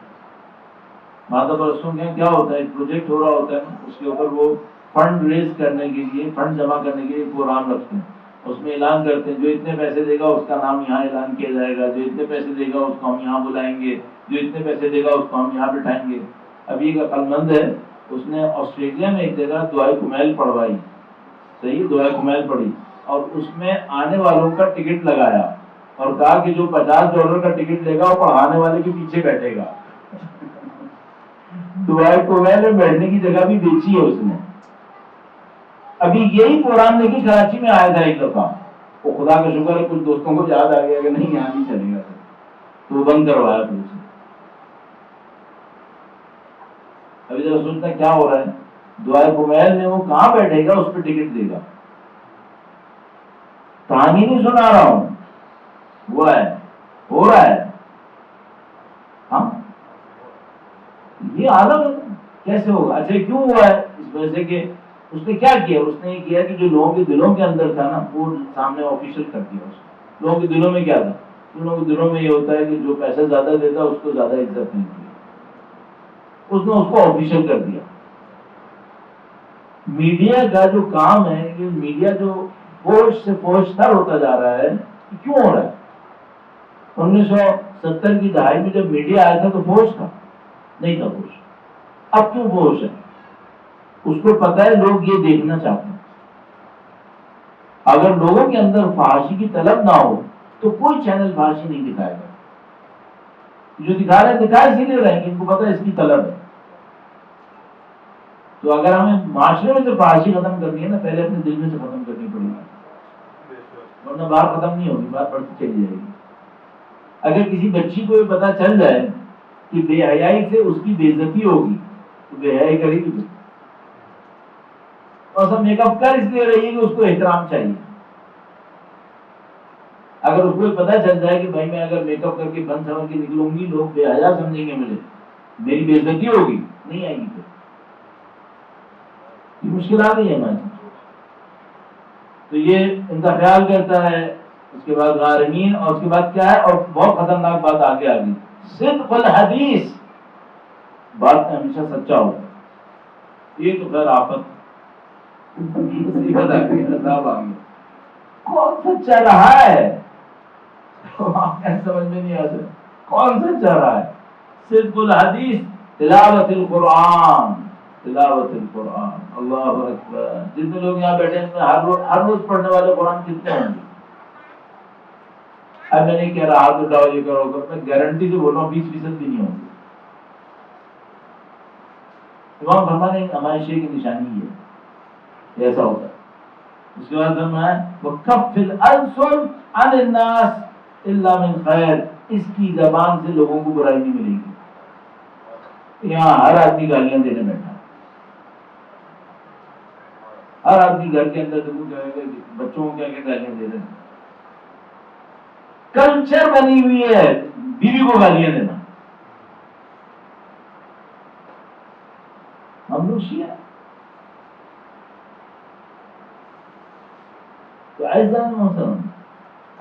Speaker 1: مادہ پرستوں کے کیا ہوتا ہے، ایک پروجیکٹ ہو رہا ہوتا ہے نا، اس کے اوپر وہ فنڈ ریز کرنے کے لیے، فنڈ جمع کرنے کے لیے پروگرام رکھتے ہیں، اس میں اعلان کرتے ہیں جو اتنے پیسے دے گا اس کا نام یہاں اعلان کیا جائے گا، جو اتنے پیسے دے گا اس کو ہم یہاں بلائیں گے، جو اتنے پیسے دے گا اس کو ہم یہاں بٹھائیں گے۔ ابھی ایک عقلمند ہے، اس نے آسٹریلیا میں ایک جگہ دعائے کمیل پڑھوائی، صحیح دعائے کمیل پڑھی، اور اس میں آنے والوں کا ٹکٹ لگایا اور کہا کہ جو $50 کا ٹکٹ لے گا وہ پڑھانے والے کے پیچھے بیٹھے گا۔ دعائے کمیل میں بیٹھنے کی جگہ بھی بیچی ہے اس نے۔ ابھی یہی پروگرام لے کے کراچی میں آیا تھا ایک دفعہ، وہ خدا کا شکر ہے کچھ دوستوں کو یاد آ گیا کہ نہیں یہاں نہیں چلے گا، تو وہ بند کروایا پھر اسے۔ ابھی ذرا سوچنا کیا ہو رہا ہے، دعائے کمیل میں وہ کہاں بیٹھے گا، اس پہ ٹکٹ دے گا، کہانی نہیں سنا رہا ہوں، ہوا ہے، ہو رہا ہے، ہاں یہ عالم کیسے ہوگا؟ اچھا کیوں ہوا ہے؟ اس وجہ سے کہ اس نے کیا کیا، اس نے یہ کیا کہ جو لوگوں کے دلوں کے اندر تھا نا وہ سامنے آفیشل کر دیا اس نے۔ لوگوں کے دلوں میں کیا تھا؟ ان لوگوں کے دلوں میں یہ ہوتا ہے کہ جو پیسہ زیادہ دیتا ہے اس کو زیادہ عزت ملتی ہے، اس نے اس کو آفیشل کر دیا۔ میڈیا کا جو کام ہے، یہ میڈیا جو فوج سے فوج تر ہوتا جا رہا ہے، کیوں ہو رہا ہے؟ 1970 کی دہائی میں جب میڈیا آیا تھا تو فوج تھا نہیں تھا فوج، اب کیوں فوج ہے؟ اس کو پتا ہے لوگ یہ دیکھنا چاہتے ہیں، اگر لوگوں کے اندر فحاشی کی طلب نہ ہو تو کوئی چینل فحاشی نہیں دکھائے گا، جو دکھا رہے ہیں دکھا اسی لیے رہے ہیں، ان کو پتا ہے اس کی طلب ہے۔ تو اگر ہمیں معاشرے میں سے فحاشی ختم کرنی ہے نا، پہلے اپنے دل میں سے ختم کرنی پڑے گی، ورنہ باہر ختم نہیں ہوگی، بات بڑھتی چلی جائے گی۔ اگر کسی بچی کو یہ پتا چل جائے کہ بے حیائی سے اس کی بے عزتی ہوگی تو بے حیائی کرے گی، اور سب میک اپ کر اس لیے رہی ہے کہ اس کو احترام چاہیے۔ اگر اس کو پتا چل جائے کہ بھائی میں اگر میک اپ کر کے بند سمجھ کے نکلوں گی لوگ بے حیا سمجھیں گے مجھے، میری بے عزتی ہوگی، نہیں آئے گی، پھر یہ مشکل آ گئی ہے ہماری۔ تو یہ ان کا خیال کرتا ہے، اس کے بعد غارمین، اور اس کے بعد کیا ہے، اور بہت خطرناک بات آگے آ گئی، صدق الحدیث، بات میں ہمیشہ سچا ہو، یہ تو خیر آفت مصیبت آ گئی، عذاب آ گیا، کون سچا رہا ہے؟ سمجھ میں نہیں آتا کون سچا رہا ہے؟ صدق الحدیث، تلاوت القرآن، تلاوت القرآن، اللہ اکبر۔ جتنے لوگ یہاں بیٹھے ہیں ہر روز پڑھنے والے قرآن کتنے ہوں گے؟ اب میں نہیں کہہ رہا ہاتھ اٹھاؤ یہ کرو گا، میں گارنٹی سے بول رہا ہوں 20% بھی نہیں ہوں گے۔ امام فرمانے ہمارے شیخ کی نشانی ہے، ایسا ہوتا ہے۔ اس کے بعد فرمایا وَكَفِّ الْأَلْسُنَ عَنِ النَّاسِ إِلَّا مِنْ خَيْرٍ، اس کی زبان سے لوگوں کو برائی نہیں ملے گی۔ یہاں ہر آدمی گالیاں دینے بیٹھا ہے، ہر آدمی گھر کے اندر دیکھو کیا ہے، بچوں کو کیا کیا گالیاں دے رہے ہیں، کلچر بنی ہوئی ہے بیوی کو گالیاں دینا۔ ہم لوگ شیعہ تو ایسا محترم،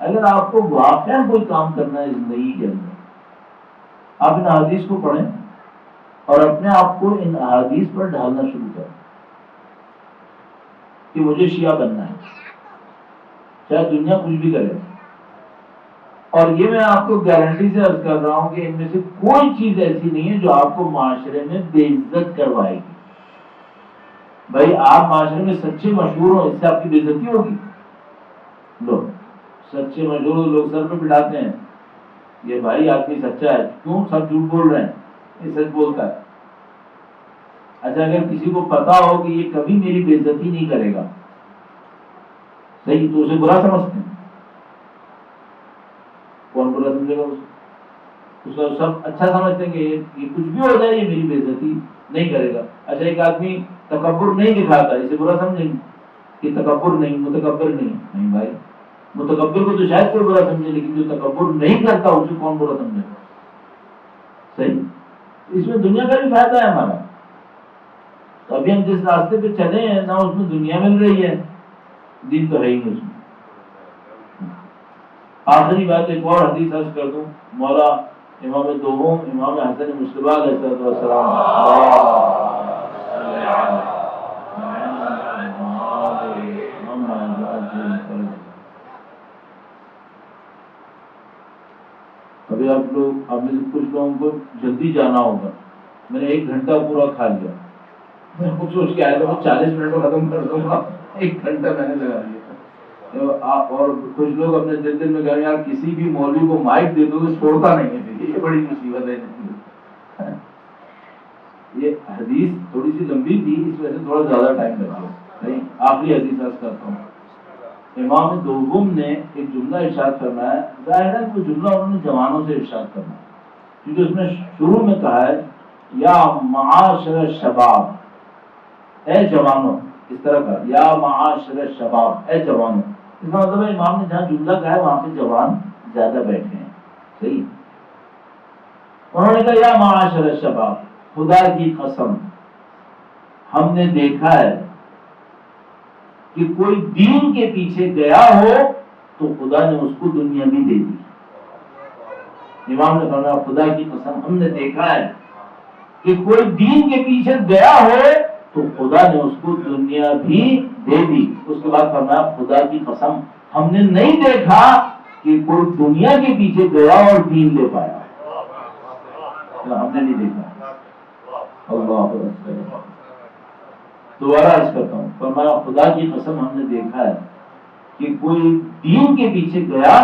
Speaker 1: اگر آپ کو واقعا کوئی کام کرنا ہے زندگی کے اندر، آپ ان احادیث کو پڑھیں اور اپنے آپ کو ان احادیث پر ڈھالنا شروع کریں کہ مجھے شیعہ بننا ہے، چاہے دنیا کچھ بھی کرے. اور یہ میں آپ کو گارنٹی سے عرض کر رہا ہوں کہ ان میں سے کوئی چیز ایسی نہیں ہے جو آپ کو معاشرے میں بے عزت کروائے گی. بھائی آپ معاشرے میں سچے مشہور ہو، اس سے آپ کی بے عزتی ہوگی. لوگ سچے مشہور لوگ سر پہ بٹھاتے ہیں، یہ بھائی آدمی سچا ہے، کیوں سب جھوٹ بول رہے ہیں، یہ سچ بولتا ہے. اچھا اگر کسی کو پتا ہو کہ یہ کبھی میری بے عزتی نہیں کرے گا، صحیح، تو اسے برا سمجھتے ہیں. کون برا سمجھے گا؟ اس کو سب اچھا سمجھتے ہیں کہ یہ کچھ بھی ہو جائے یہ میری بے عزتی نہیں کرے گا. اچھا ایک آدمی تکبر نہیں دکھاتا، اسے برا سمجھیں گے کہ تکبر نہیں، متکبر نہیں بھائی، متکبر کو تو شاید کوئی برا سمجھے، لیکن جو تکبر نہیں کرتا اسے کون برا سمجھے گا؟ صحیح. اس میں دنیا کا بھی فائدہ ہے ہمارا. تو ابھی ہم جس راستے پہ چلے ہیں نہ اس میں دنیا مل رہی ہے، دین تو ہے ہی نہیں اس میں. آخری بات ایک اور حدیث عرض کر دوں. مولا امام دوم امام حسن مصطفیٰ علیہ السلام، ابھی آپ لوگ اب کچھ لوگوں کو جلدی جانا ہوگا، میں نے 1 گھنٹہ پورا کھا لیا. میں کچھ سوچ کے آیا تھا 40 منٹ میں ختم کر دوں گا، 1 گھنٹہ میں نے لگا لیا. اور کچھ لوگ اپنے دل میں کہیں یار کسی بھی مولوی کو مائک دے دو تو چھوڑتا نہیں ہے، یہ بڑی مصیبت ہے. یہ حدیث تھوڑی سی لمبی تھی، اس وجہ سے تھوڑا زیادہ ٹائم لگ گیا. آخری حدیث عرض کرتا ہوں. امام دوم نے ایک جملہ ارشاد فرمایا، ظاہر ہے وہ جملہ انہوں نے جوانوں سے ارشاد کرنا، کیونکہ اس میں شروع میں کہا ہے یا معاشر الشباب، اے جوانوں، اس طرح کا یا معاشر الشباب، اے جوانوں. اس کا مطلب ہے امام نے جہاں جملہ کہا ہے وہاں پہ جوان زیادہ بیٹھے ہیں. صحیح. انہوں نے کہا یا معاشر الشباب، خدا کی قسم ہم نے دیکھا ہے کہ کوئی دین کے پیچھے گیا ہو تو خدا نے اس کو دنیا بھی دے دی. امام نے فرمایا خدا کی قسم ہم نے دیکھا ہے کہ کوئی دین کے پیچھے گیا ہو تو خدا نے اس کو دنیا بھی دے دی. اس کے بعد فرمایا خدا کی قسم ہم نے نہیں دیکھا کہ کوئی دنیا کے پیچھے گیا اور دین لے پایا. ہم نے نہیں دیکھا. اللہ دوبارہ عرض کرتا ہوں، فرمایا خدا کی قسم ہم نے دیکھا ہے کہ کوئی دین کے پیچھے گیا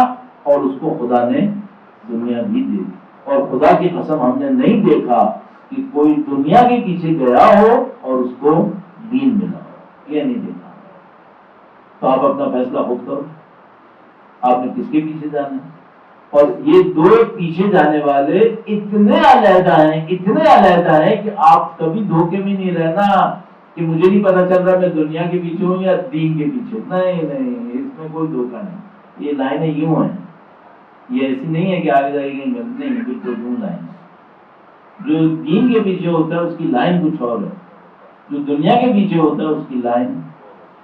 Speaker 1: اور اس کو خدا نے دنیا بھی دے دی. اور خدا کی قسم ہم نے نہیں دیکھا کہ کوئی دنیا کے پیچھے گیا ہو اور اس کو دین ملا ہو. یہ نہیں دیکھا. تو آپ اپنا فیصلہ خود کرو، آپ نے کس کے پیچھے جانا ہے. اور یہ دو پیچھے جانے والے اتنے علیحدہ ہیں کہ آپ کبھی دھوکے میں نہیں رہنا کہ مجھے نہیں پتا چل رہا میں دنیا کے پیچھے ہوں یا دین کے پیچھے. نہیں، اس میں کوئی دھوکہ نہیں. یہ لائنیں یوں ہیں، یہ ایسی نہیں ہے کہ آگے جائے گی نہیں، بالکل یوں لائن. جو دین کے پیچھے ہوتا ہے اس کی لائن کچھ اور ہے، جو دنیا کے پیچھے ہوتا ہے اس کی لائن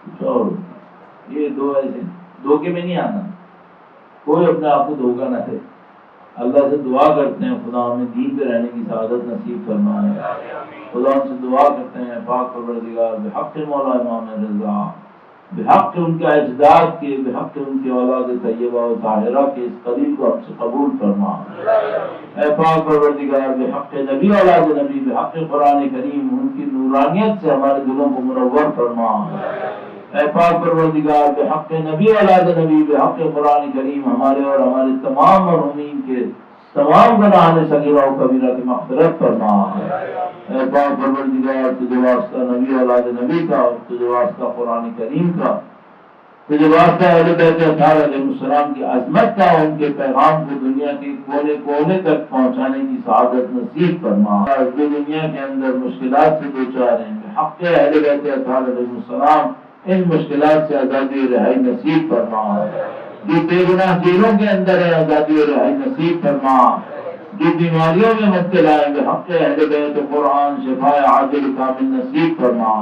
Speaker 1: کچھ اور ہوتی ہے. یہ دو ایسے دھوکے میں نہیں آنا، کوئی اپنے آپ کو دھوکہ نہ دے. اللہ سے دعا کرتے ہیں خدا ہمیں دین پہ رہنے کی سعادت نصیب فرمائے. خدا ہم سے دعا کرتے ہیں پاک پروردگار بحق مولا امام رضا، بحق ان کے اجداد کے، بحق ان کے اولاد طیبہ و طاہرہ کے اس قریب کو ہم سے قبول فرما. اے پاک پروردگار بحق نبی اولاد نبی، بحق قرآن کریم ان کی نورانیت سے ہمارے دلوں کو منور فرما. اے پاک پروردگار بحق نبی اولاد نبی، بحق قرآن کریم ہمارے اور ہمارے تمام مرحومین کے تمام گناہ صغیرہ و کبیرہ کی مغفرت فرما. اے پاک پروردگار تجھے واسطہ نبی اولاد نبی کا، اور تجھے واسطہ قرآن کریم کا، تجھے واسطہ اہل بیت اطہار علیہ السلام کی عظمت کا، ان کے پیغام کو دنیا کے کونے کونے تک پہنچانے کی سعادت نصیب فرما. جو دنیا کے اندر مشکلات سے دوچار ہیں، حق اہل بیت اطہار علیہ السلام ان مشکلات سے آزادی و رہائی نصیب فرما. جو بے گناہ جیلوں کے اندر ہے آزادی و رہائی نصیب فرما. جو بیماریوں میں مبتلا ہے بحق اہل بیت قرآن شفاء عاجل کامل نصیب فرما.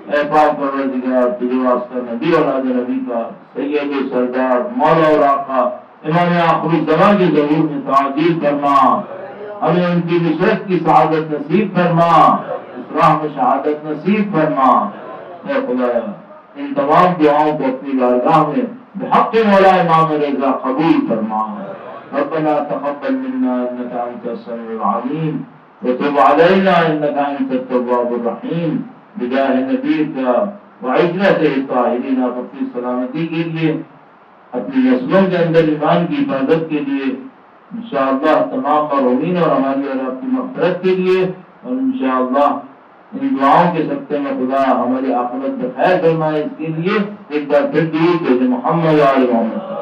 Speaker 1: اے پاک پروردگار تجھے واسطہ نبی اولاد نبی کا سید و سردار مولا اور آقا امام آخر الزمان کے ظہور میں تعجیل فرما، ہمیں ان کی نصرت کی سعادت نصیب فرما، اس راہ میں شہادت نصیب فرما۔ اے خدایا ان تمام دعاؤں کو اپنی بارگاہ میں بحق مولا امام رضا قبول فرما۔ ربنا تقبل منا انك انت السميع العليم وتب علينا انك انت التواب الرحيم بجاہ نبیک وعزت الطاہرین۔ آپ اپنی سلامتی کے لیے، اپنی نسلوں کے اندر ایمان کی حفاظت کے لیے، انشاءاللہ تمام مرحومین اور ہماری اور آپ کی مغفرت کے لیے، اور انشاءاللہ ان دعاؤں کے صدقے میں خدا ہماری عاقبت بخیر فرمائے، اس کے لیے ایک بار پھر درود بھیجیں محمد و آل محمد۔